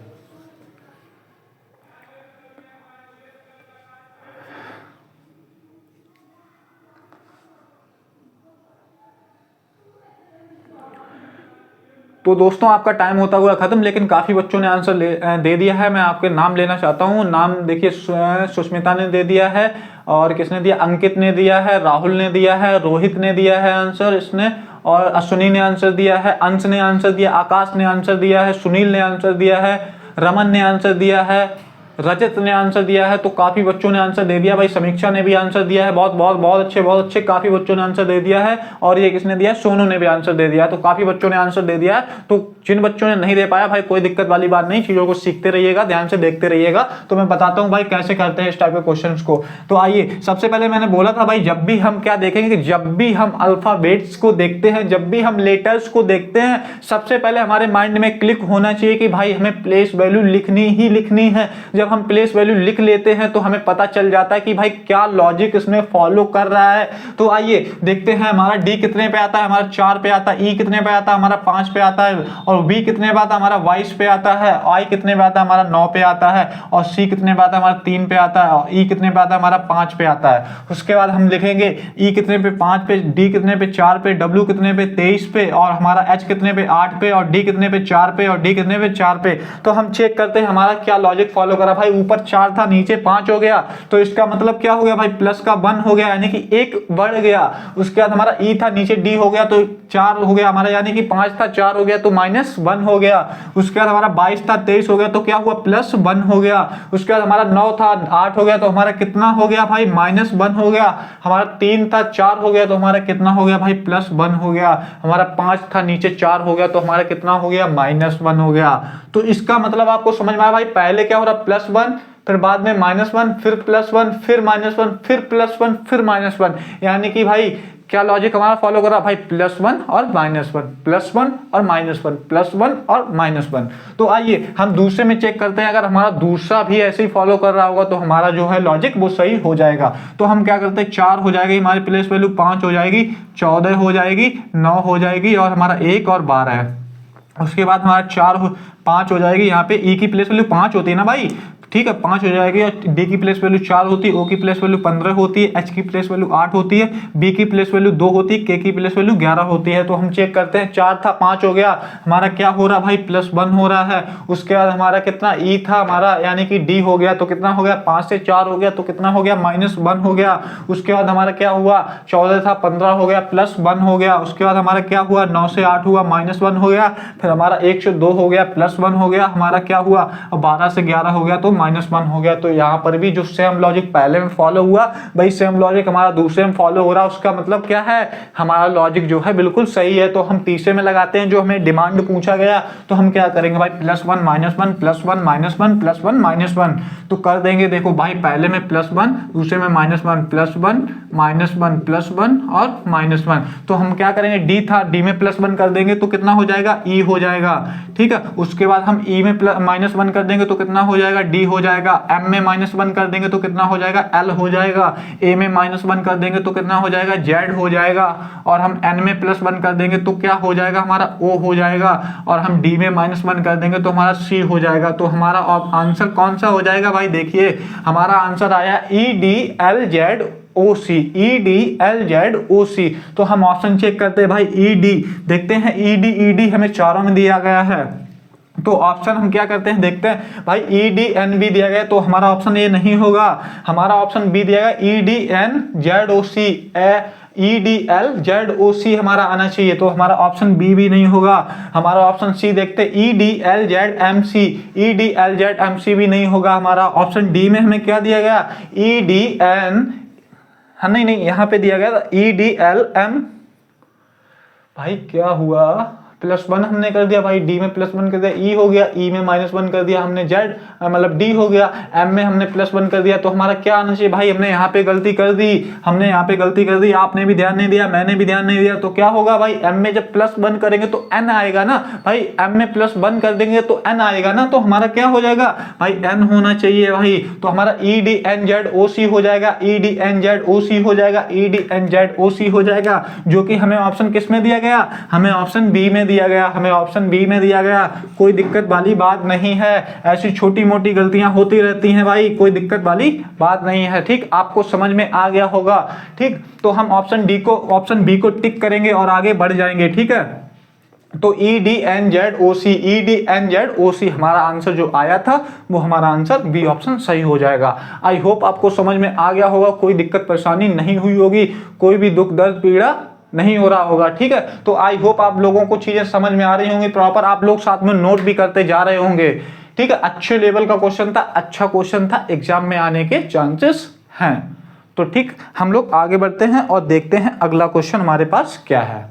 तो दोस्तों आपका टाइम होता हुआ खत्म, लेकिन काफी बच्चों ने आंसर दे दिया है। मैं आपके नाम लेना चाहता हूं। नाम देखिए, सुष्मिता ने दे दिया है, और किसने दिया, अंकित ने दिया है, राहुल ने दिया है, रोहित ने दिया है आंसर इसने, और अश्विनी ने आंसर दिया है, अंश ने आंसर दिया, आकाश ने आंसर दिया है, सुनील ने आंसर दिया है, रमन ने आंसर दिया है, रजत ने आंसर दिया है। तो काफी बच्चों ने आंसर दे दिया भाई। समीक्षा ने भी आंसर दिया है, बहुत अच्छे काफी बच्चों ने आंसर दे दिया है। और ये किसने दिया, सोनू ने भी आंसर दे दिया है। तो काफी बच्चों ने आंसर दे दिया है। तो जिन बच्चों ने नहीं दे पाया भाई, कोई दिक्कत वाली बात नहीं, चीजों को सीखते रहिएगा, ध्यान से देखते रहिएगा। तो मैं बताता हूं भाई कैसे करते हैं इस टाइप के क्वेश्चंस को। तो आइए, सबसे पहले मैंने बोला था भाई, जब भी हम क्या देखेंगे कि जब भी हम अल्फाबेट्स को देखते हैं, जब भी हम लेटर्स को देखते हैं, सबसे पहले हमारे माइंड में क्लिक होना चाहिए कि भाई हमें प्लेस वैल्यू लिखनी ही लिखनी है। जब हम प्लेस वैल्यू लिख लेते हैं तो हमें पता चल जाता है कि भाई क्या लॉजिक इसमें फॉलो कर रहा है। तो आइए देखते हैं, हमारा डी कितने पे आता है, हमारा 4 पे आता है, ई कितने पे आता है, हमारा 5 पे आता है, और बी कितने पे आता है, हमारा 22 पे आता है, आई कितने पे आता है, हमारा 9 पे आता है, और सी कितने पे आता है, हमारा 3 पे आता है, और ई कितने पे आता है, हमारा 5 पे आता है। उसके बाद हम लिखेंगे ई कितने पे, 5 पे, डी कितने पे, 4 पे, डब्ल्यू कितने पे, 23 पे, और हमारा एच कितने पे, 8 पे, और डी कितने पे, 4 पे, और डी कितने पे, 4 पे। तो हम चेक करते हैं हमारा क्या लॉजिक फॉलो करा भाई, ऊपर 4 था नीचे 5 हो गया, तो इसका मतलब क्या हो गया भाई, प्लस का 1 हो गया, यानी कि 1 बढ़ गया। उसके बाद हमारा ई था नीचे डी हो गया तो 4 हो गया हमारा, यानी कि 5 था 4 हो गया तो -1 हो गया। उसके बाद हमारा 22 था 23 हो गया तो क्या हुआ, +1 हो गया। उसके बाद हमारा 9 था 8 हो गया तो हमारा कितना हो गया भाई, -1 हो गया। हमारा 3 था 4 हो गया तो हमारा कितना हो गया भाई, +1 हो गया। हमारा 5 था नीचे 4 हो गया तो हमारा कितना हो गया, -1 हो गया। तो इसका मतलब आपको समझ में आया भाई, पहले क्या हो रहा, +1, फिर बाद में -1, फिर +1, फिर -1, फिर +1, फिर -1, यानी कि भाई क्या लॉजिक हमारा फॉलो कर रहा है भाई, +1 और -1, +1 और -1, +1 और -1। तो आइए हम दूसरे में चेक करते हैं, अगर हमारा दूसरा भी ऐसे ही फॉलो कर रहा होगा तो हमारा जो है लॉजिक वो सही हो जाएगा। तो हम क्या करते हैं, 4 हो जाएगी हमारी प्लेस वैल्यू, 5 हो जाएगी, 14 हो जाएगी, 9 हो जाएगी और हमारा 1 और 12 है। उसके बाद हमारा 5 हो जाएगी, यहाँ पे ई की प्लेस वैल्यू 5 होती है ना भाई, ठीक है, 5 हो जाएगी। और डी की प्लेस वैल्यू 4 होती है, ओ की प्लेस वैल्यू 15 होती है, एच की प्लेस वैल्यू 8 होती है, बी की प्लेस वैल्यू 2 होती है, के की प्लेस वैल्यू 11 होती है। तो हम चेक करते हैं, 4 था 5 हो गया, हमारा क्या हो रहा भाई, +1 हो रहा है। उसके बाद हमारा कितना ई था हमारा, यानी कि डी हो गया तो कितना हो गया, 5 से 4 हो गया तो कितना हो गया, -1 हो गया। उसके बाद हमारा क्या हुआ, 14 था 15 हो गया, +1 हो गया। उसके बाद हमारा क्या हुआ, 9 से 8 हुआ, -1 हो गया। फिर हमारा 1 से 2 हो गया, +1 हो गया। हमारा क्या हुआ, 12 से 11 हो गया तो -1 हो गया। तो यहाँ पर भी जो सेम लॉजिक पहले में फॉलो हुआ भाई, सेम लॉजिक हमारा दूसरे में फॉलो हो रहा है। उसका मतलब क्या है, हमारा लॉजिक जो है बिल्कुल सही है। तो हम तीसरे में लगाते हैं, जो हमें डिमांड पूछा गया, तो हम क्या करेंगे भाई, +1 -1 +1 -1 +1 -1 तो कर देंगे। देखो भाई, पहले में +1, दूसरे में -1 +1 -1 +1 और -1। तो हम क्या करेंगे, डी था, डी में +1 कर देंगे तो कितना हो जाएगा, ई हो जाएगा, ठीक है। उसके बाद हम ई में -1 कर देंगे तो कितना हो जाएगा, डी हो जाएगा। एम में -1 कर देंगे तो कितना हो जाएगा, एल हो जाएगा। ए में -1 कर देंगे तो कितना हो जाएगा, जेड हो जाएगा। और हम एन में +1 कर देंगे तो क्या हो जाएगा, हमारा ओ हो जाएगा। और हम डी में -1 कर देंगे तो हमारा सी हो जाएगा। तो हमारा आंसर कौन सा हो जाएगा भाई, देखिए हमारा आंसर आया EDLZOC, EDLZOC। तो हम ऑप्शन चेक करते हैं भाई, ED देखते हैं, ED हमें चारों में दिया गया है। तो ऑप्शन हम क्या करते हैं, देखते हैं भाई, EDNB दिया गया तो हमारा ऑप्शन ए नहीं होगा, हमारा ऑप्शन बी दिया गया EDNZOC, EDLZOC हमारा आना चाहिए। तो हमारा ऑप्शन बी भी नहीं होगा। हमारा ऑप्शन सी देखते हैं, EDLZMC, EDLZMC भी नहीं होगा। हमारा ऑप्शन डी में हमें क्या दिया गया, EDN, हाँ नहीं यहाँ पे दिया गया था EDLM, भाई क्या हुआ, +1 हमने कर दिया भाई, डी में +1 कर दिया, ई हो गया, ई में -1 कर दिया हमने, जेड मतलब डी हो गया, एम में हमने +1 कर दिया। तो हमारा क्या आना चाहिए भाई, हमने यहाँ पे गलती कर दी, हमने यहाँ पे गलती कर दी, आपने भी ध्यान नहीं दिया, मैंने भी ध्यान नहीं दिया। तो क्या होगा भाई, एम में जब +1 करेंगे तो एन आएगा ना भाई, एम में +1 कर देंगे तो एन आएगा ना। तो हमारा क्या हो जाएगा भाई, एन होना चाहिए भाई। तो हमारा EDNZOC हो जाएगा, EDNZOC हो जाएगा, EDNZOC हो जाएगा, जो कि हमें ऑप्शन किस में दिया गया, हमें ऑप्शन बी में दिया गया, हमें ऑप्शन बी में दिया गया। कोई दिक्कत वाली बात नहीं है, ऐसी छोटी मोटी गलतियां होती रहती हैं भाई, कोई दिक्कत वाली बात नहीं है, ठीक, आपको समझ में आ गया होगा, ठीक। तो हम ऑप्शन बी को टिक करेंगे और आगे बढ़ जाएंगे, ठीक है। तो EDNZOC हमारा आंसर जो आया था वो हमारा आंसर बी ऑप्शन सही हो जाएगा। आई होप आपको समझ में आ गया होगा, कोई दिक्कत परेशानी नहीं हुई होगी, कोई भी दुख दर्द पीड़ा नहीं हो रहा होगा, ठीक है। तो आई होप आप लोगों को चीजें समझ में आ रही होंगी प्रॉपर, आप लोग साथ में नोट भी करते जा रहे होंगे, ठीक है। अच्छे लेवल का क्वेश्चन था, अच्छा क्वेश्चन था, एग्जाम में आने के चांसेस हैं। तो ठीक, हम लोग आगे बढ़ते हैं और देखते हैं अगला क्वेश्चन हमारे पास क्या है।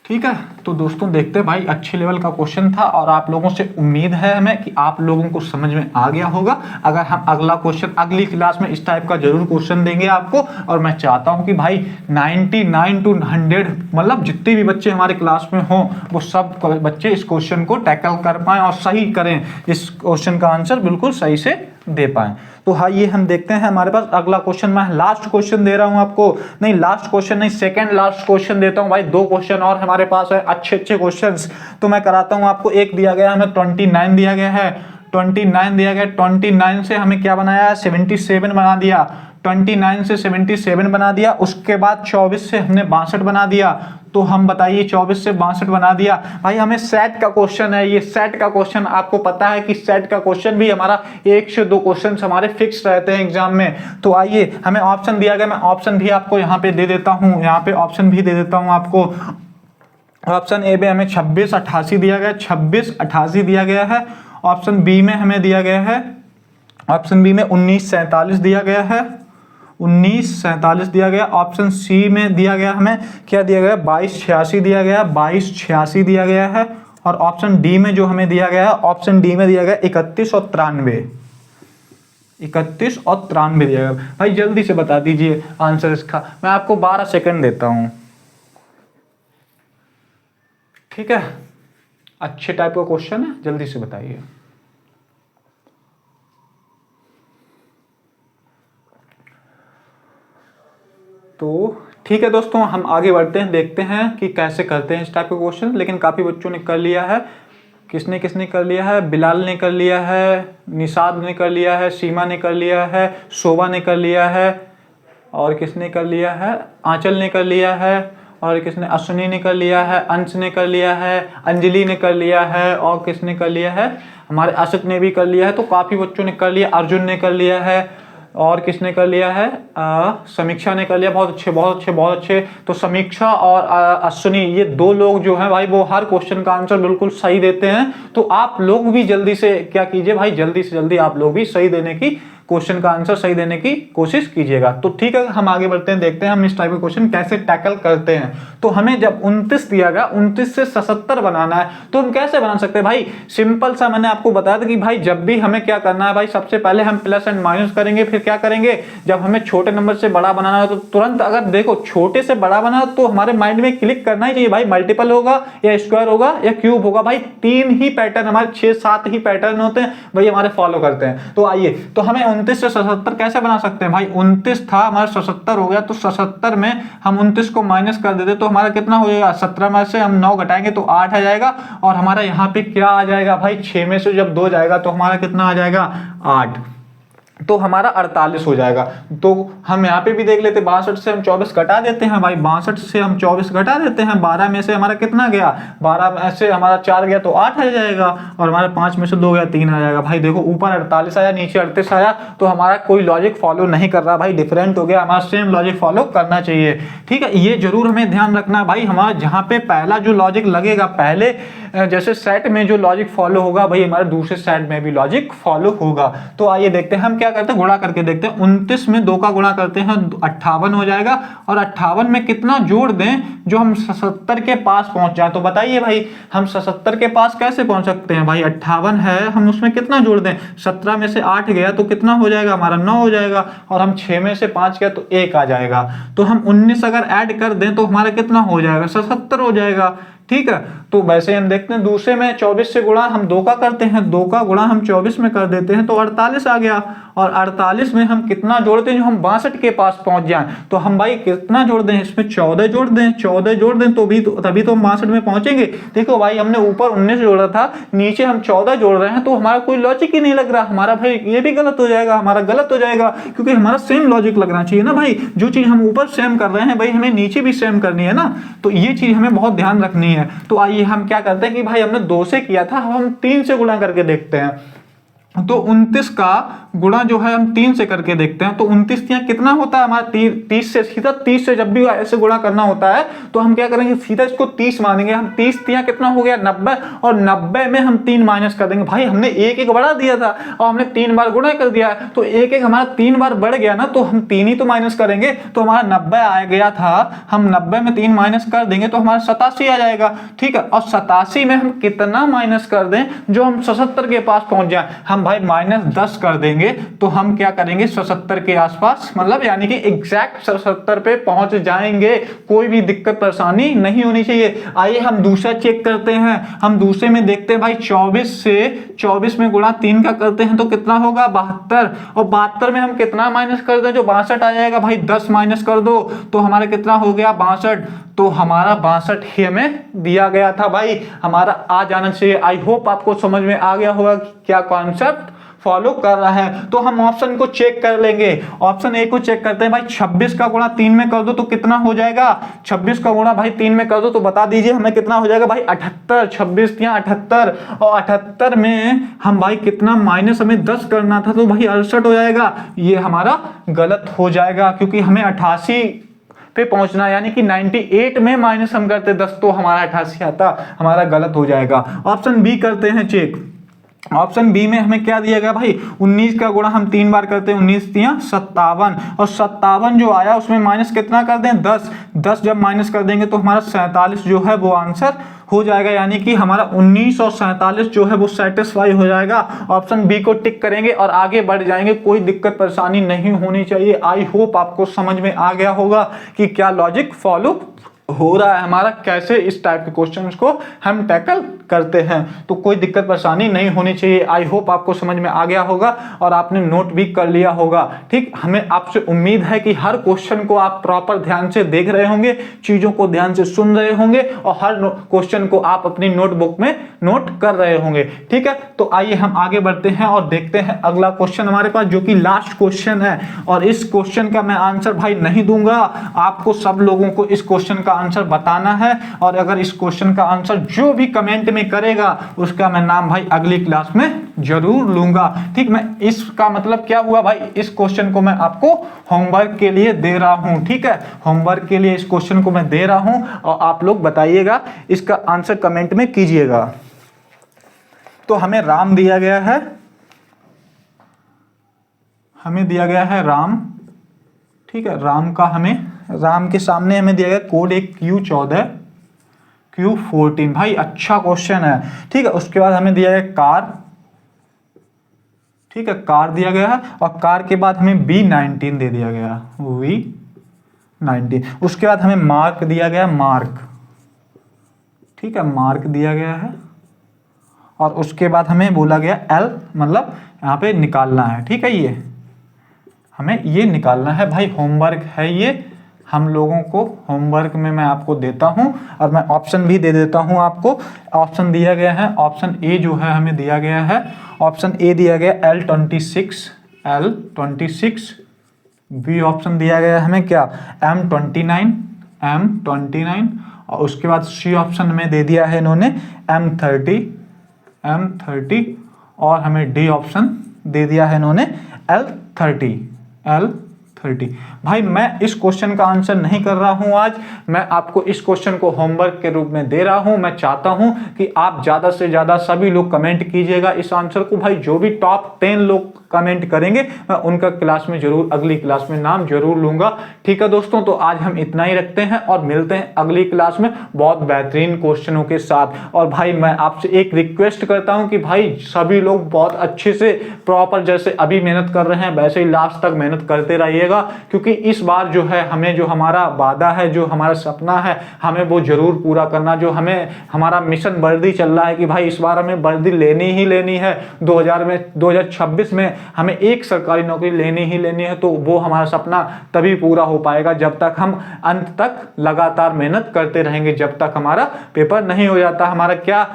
ठीक है, तो दोस्तों देखते हैं भाई, अच्छे लेवल का क्वेश्चन था और आप लोगों से उम्मीद है हमें कि आप लोगों को समझ में आ गया होगा। अगर हम अगला क्वेश्चन अगली क्लास में इस टाइप का जरूर क्वेश्चन देंगे आपको, और मैं चाहता हूं कि भाई 99 to 100 मतलब जितने भी बच्चे हमारे क्लास में हों वो सब बच्चे इस क्वेश्चन को टैकल कर पाएं और सही करें, इस क्वेश्चन का आंसर बिल्कुल सही से दे पाएं। तो हाँ, ये हम देखते हैं हमारे पास अगला क्वेश्चन। मैं लास्ट क्वेश्चन दे रहा हूं आपको, नहीं लास्ट क्वेश्चन नहीं, सेकंड लास्ट क्वेश्चन देता हूं भाई। 2 क्वेश्चन और हमारे पास है, अच्छे क्वेश्चंस, तो मैं कराता हूं आपको। एक दिया गया हमें 29 दिया गया है, 29 दिया गया, 29 से हमें क्या बनाया है, 77 बना दिया, 29 से 77 बना दिया। उसके बाद 24 से हमने 62 बना दिया, तो हम बताइए 24 से 62 बना दिया। भाई हमें सेट का क्वेश्चन है, ये सेट का क्वेश्चन आपको पता है कि सेट का क्वेश्चन भी हमारा 1 से 2 क्वेश्चन हमारे फिक्स रहते हैं एग्जाम में। तो आइए हमें ऑप्शन दिया गया, मैं ऑप्शन भी आपको यहाँ पे दे देता हूँ, यहाँ पे ऑप्शन भी दे देता हूँ आपको। ऑप्शन ए में हमें 2688 दिया गया, 2688 दिया गया है। ऑप्शन बी में हमें दिया गया है, ऑप्शन बी में 1947 दिया गया है, 1947 दिया गया। ऑप्शन सी में दिया गया हमें क्या दिया गया, 2286 दिया गया, 2286 दिया गया है। और ऑप्शन डी में जो हमें दिया गया है, ऑप्शन डी में दिया गया 31 और 93, 31 और 93 दिया गया। भाई जल्दी से बता दीजिए आंसर इसका, मैं आपको 12 सेकंड देता हूं, ठीक है। अच्छे टाइप का क्वेश्चन है, जल्दी से बताइए। तो ठीक है दोस्तों, हम आगे बढ़ते हैं, देखते हैं कि कैसे करते हैं इस टाइप के क्वेश्चन। लेकिन काफ़ी बच्चों ने कर लिया है। किसने किसने कर लिया है? बिलाल ने कर लिया है, निषाद ने कर लिया है, सीमा ने कर लिया है, शोभा ने कर लिया है, और किसने कर लिया है? आंचल ने कर लिया है, और किसने? अश्विनी ने कर लिया है, अंश ने कर लिया है, अंजलि ने कर लिया है, और किसने कर लिया है? हमारे अशोक ने भी कर लिया है। तो काफ़ी बच्चों ने कर लिया। अर्जुन ने कर लिया है, और किसने कर लिया है? समीक्षा ने कर लिया। बहुत अच्छे, बहुत अच्छे, बहुत अच्छे। तो समीक्षा और अश्विनी, ये 2 लोग जो हैं भाई वो हर क्वेश्चन का आंसर बिल्कुल सही देते हैं। तो आप लोग भी जल्दी से क्या कीजिए भाई, जल्दी से जल्दी आप लोग भी सही देने की, क्वेश्चन का आंसर सही देने की कोशिश कीजिएगा। तो ठीक है, हम आगे बढ़ते हैं, देखते हैं हम इस टाइप के क्वेश्चन कैसे टैकल करते हैं। तो हमें जब 29 दिया गया, 29 से 77 बनाना है, तो हम कैसे बना सकते हैं भाई? सिंपल सा मैंने आपको बताया था कि भाई जब भी हमें क्या करना है भाई, सबसे पहले हम प्लस एंड माइनस करेंगे, फिर क्या करेंगे, जब हमें छोटे नंबर से बड़ा बनाना है तो तुरंत, अगर देखो छोटे से बड़ा बना तो हमारे माइंड में क्लिक करना ही चाहिए भाई, मल्टीपल होगा या स्क्वायर होगा या क्यूब होगा। भाई 3 ही पैटर्न, हमारे 6-7 ही पैटर्न होते हैं भाई, हमारे फॉलो करते हैं। तो आइए, तो हमें 29 से 77 कैसे बना सकते हैं भाई? 29 था हमारा, 77 हो गया, तो 77 में हम 29 को माइनस कर देते तो हमारा कितना हो जाएगा? 17 में से हम 9 घटाएंगे तो 8 आ जाएगा। और हमारा यहाँ पे क्या आ जाएगा भाई? 6 में से जब 2 जाएगा तो हमारा कितना आ जाएगा? 8। तो हमारा 48 हो जाएगा। तो हम यहाँ पे भी देख लेते, 62 से हम 24 घटा देते हैं भाई, 62 से हम 24 घटा देते हैं। 12 में से हमारा कितना गया? 12 में से हमारा 4 गया तो 8 आ जाएगा, और हमारा 5 में से 2 गया 3 आ जाएगा। भाई देखो, ऊपर 48 आया, नीचे 38 आया, तो हमारा कोई लॉजिक फॉलो नहीं कर रहा भाई, डिफरेंट हो गया। हमारा सेम लॉजिक फॉलो करना चाहिए, ठीक है। ये जरूर हमें ध्यान रखना भाई, हमारा जहाँ पे पहला जो लॉजिक लगेगा, पहले जैसे सेट में जो लॉजिक फॉलो होगा भाई, हमारे दूसरे सेट में भी लॉजिक फॉलो होगा। तो आइए देखते हैं हम क्या करते हैं, गुणा करके देखते हैं। 29 में 2 का गुणा करते हैं, 58 हो जाएगा। और 58 में कितना जोड़ दें जो हम 77 के पास पहुंच जाए? तो बताइए भाई, हम 77 के पास कैसे पहुंच सकते हैं भाई? 58 है, हम उसमें कितना जोड़ दें? 17 में से 8 गया तो कितना हो जाएगा हमारा? 9 हो जाएगा। और हम 6 में से 5 गया तो 1 आ जाएगा। तो हम 19 अगर ऐड कर दें तो हमारा कितना हो जाएगा? 77 हो जाएगा, ठीक है। तो वैसे हम देखते हैं, दूसरे में 24 से गुणा हम 2 का करते हैं, 2 का गुणा हम 24 में कर देते हैं तो 48 आ गया। और 48 में हम कितना जोड़ते हैं जो हम 62 के पास पहुंच जाएं? तो हम भाई कितना जोड़ दें इसमें? 14 जोड़ दें, 14 जोड़ दें तो भी तभी तो हम 62 में पहुंचेंगे। देखो भाई, हमने ऊपर 19 जोड़ा था, नीचे हम 14 जोड़ रहे हैं, तो हमारा कोई लॉजिक ही नहीं लग रहा हमारा भाई, ये भी गलत हो जाएगा, हमारा गलत हो जाएगा, क्योंकि हमारा सेम लॉजिक लगना चाहिए ना भाई। जो चीज हम ऊपर सेम कर रहे हैं भाई, हमें नीचे भी सेम करनी है ना। तो ये चीज हमें बहुत ध्यान रखनी है। तो आइए हम क्या करते हैं कि भाई हमने 2 से किया था, अब हम 3 से गुणा करके देखते हैं। तो 29 का गुणा जो है हम 3 से करके देखते हैं। तो 29 यहाँ कितना होता है हमारा? 30 से, सीधा 30 से जब भी ऐसे गुणा करना होता है तो हम क्या करेंगे? सीधा इसको 30 मानेंगे हम। 30 यहाँ कितना हो गया? 90। और 90 में हम 3 माइनस कर देंगे। भाई हमने 1 बढ़ा दिया था और हमने 3 बार गुणा कर दिया, तो 1 हमारा 3 बार बढ़ गया ना, तो हम 3 ही तो माइनस करेंगे। तो हमारा 90 आ गया था, हम 90 में 3 माइनस कर देंगे तो हमारा 87 आ जाएगा, ठीक है। और 87 में हम कितना माइनस कर दें जो हम 77 के पास पहुंच जाए? हम भाई -10 कर देंगे तो हम क्या करेंगे? 77 के आसपास, मतलब यानी कि एग्जैक्ट 77 पे पहुंच जाएंगे। कोई भी दिक्कत परेशानी नहीं होनी चाहिए। आइए हम दूसरा चेक करते हैं। हम दूसरे में देखते हैं भाई, 24 से 24 में गुणा 3 का करते हैं तो कितना होगा? 72। और 72 में हम कितना माइनस कर दें जो 62 आ जाएगा? भाई 10 माइनस कर दो तो हमारा कितना हो गया? 62। तो हमारा 62 ही हमें दिया गया था भाई, हमारा आ जाना चाहिए। आई होप आपको समझ में आ गया होगा कि क्या कॉन्सेप्ट फॉलो कर रहा है। तो हम ऑप्शन को चेक कर लेंगे, ऑप्शन ए को चेक करते हैं भाई। 26 का गुणा 3 में कर दो तो कितना हो जाएगा, 26 का गुणा भाई 3 में कर दो तो बता दीजिए हमें कितना हो जाएगा भाई 78। 26 या 78, और 78 में हम भाई कितना माइनस हमें 10 करना था तो भाई 68 हो जाएगा। ये हमारा गलत हो जाएगा क्योंकि हमें 88 पे पहुंचना, यानी कि 98 में माइनस हम करते 10 तो हमारा 88 आता, हमारा गलत हो जाएगा। ऑप्शन बी करते हैं चेक। ऑप्शन बी में हमें क्या दिया गया भाई, 19 का गुणा हम 3 बार करते हैं, 19 तिया 57, और 57 जो आया उसमें माइनस कितना कर दें 10। 10 जब माइनस कर देंगे तो हमारा 47 जो है वो आंसर हो जाएगा, यानी कि हमारा 19 और 47 जो है वो सेटिस्फाई हो जाएगा। ऑप्शन बी को टिक करेंगे और आगे बढ़ जाएंगे, कोई दिक्कत परेशानी नहीं होनी चाहिए। आई होप आपको समझ में आ गया होगा कि क्या लॉजिक फॉलो हो रहा है हमारा, कैसे इस टाइप के क्वेश्चंस को हम टैकल करते हैं। तो कोई दिक्कत परेशानी नहीं होनी चाहिए। आई होप आपको समझ में आ गया होगा और आपने नोट भी कर लिया होगा। ठीक, हमें आपसे उम्मीद है कि हर क्वेश्चन को आप प्रॉपर ध्यान से देख रहे होंगे, चीजों को ध्यान से सुन रहे होंगे और हर क्वेश्चन को आप अपनी नोटबुक में नोट कर रहे होंगे। ठीक है, तो आइए हम आगे बढ़ते हैं और देखते हैं अगला क्वेश्चन हमारे पास, जो कि लास्ट क्वेश्चन है। और इस क्वेश्चन का मैं आंसर भाई नहीं दूंगा, आपको सब लोगों को इस क्वेश्चन का आंसर बताना है। और अगर इस क्वेश्चन का आंसर जो भी कमेंट में करेगा उसका मैं नाम भाई अगली क्लास में जरूर लूंगा। ठीक, मैं इसका मतलब क्या हुआ भाई, इस क्वेश्चन को मैं आपको होमवर्क के लिए दे रहा हूं। ठीक है, होमवर्क के लिए इस क्वेश्चन को मैं दे रहा हूं और आप लोग बताइएगा, इसका आंसर कमेंट में कीजिएगा। तो हमें राम दिया गया है, हमें दिया गया है राम। ठीक है, राम के सामने हमें दिया गया कोड एक Q14 Q14 भाई अच्छा क्वेश्चन है। ठीक है, उसके बाद हमें दिया गया कार। ठीक है, कार दिया गया है और कार के बाद हमें B19 दे दिया गया, V19। उसके बाद हमें मार्क दिया गया, मार्क। ठीक है, मार्क दिया गया है और उसके बाद हमें बोला गया L, मतलब यहाँ पे निकालना है। ठीक है, ये हमें ये निकालना है भाई, होमवर्क है ये हम लोगों को। होमवर्क में मैं आपको देता हूं और मैं ऑप्शन भी दे देता हूं आपको। ऑप्शन दिया गया है, ऑप्शन ए जो है हमें दिया गया है, ऑप्शन ए दिया गया L26, बी ऑप्शन दिया गया है हमें क्या M29, और उसके बाद सी ऑप्शन में दे दिया है इन्होंने M30, और हमें डी ऑप्शन दे दिया है इन्होंने L30। भाई मैं इस क्वेश्चन का आंसर नहीं कर रहा हूं आज, मैं आपको इस क्वेश्चन को होमवर्क के रूप में दे रहा हूं। मैं चाहता हूं कि आप ज्यादा से ज्यादा सभी लोग कमेंट कीजिएगा इस आंसर को। भाई जो भी टॉप 10 लोग कमेंट करेंगे मैं उनका क्लास में जरूर, अगली क्लास में नाम जरूर लूंगा। ठीक है दोस्तों, तो आज हम इतना ही रखते हैं और मिलते हैं अगली क्लास में बहुत बेहतरीन क्वेश्चनों के साथ। और भाई मैं आपसे एक रिक्वेस्ट करता हूं कि भाई सभी लोग बहुत अच्छे से प्रॉपर, जैसे अभी मेहनत कर रहे हैं वैसे ही लास्ट तक मेहनत करते रहिएगा, क्योंकि इस बार जो है हमें जो हमारा वादा है, जो हमारा सपना है, हमें वो जरूर पूरा करना। जो हमें हमारा मिशन वर्दी चल रहा है कि भाई इस बार हमें वर्दी लेनी ही लेनी है, 2026 में हमें एक सरकारी नौकरी लेनी ही लेनी है। तो वो हमारा सपना तभी पूरा हो पाएगा जब तक हम अंत तक लगातार मेहनत करते रहेंगे, जब तक हमारा पेपर नहीं हो जाता। हमारा क्या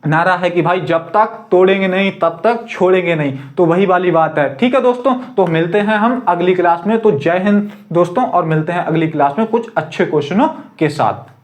नारा है कि भाई जब तक तोड़ेंगे नहीं तब तक छोड़ेंगे नहीं, तो वही वाली बात है। ठीक है दोस्तों, तो मिलते हैं हम अगली क्लास में। तो जय हिंद दोस्तों, और मिलते हैं अगली क्लास में कुछ अच्छे क्वेश्चनों के साथ।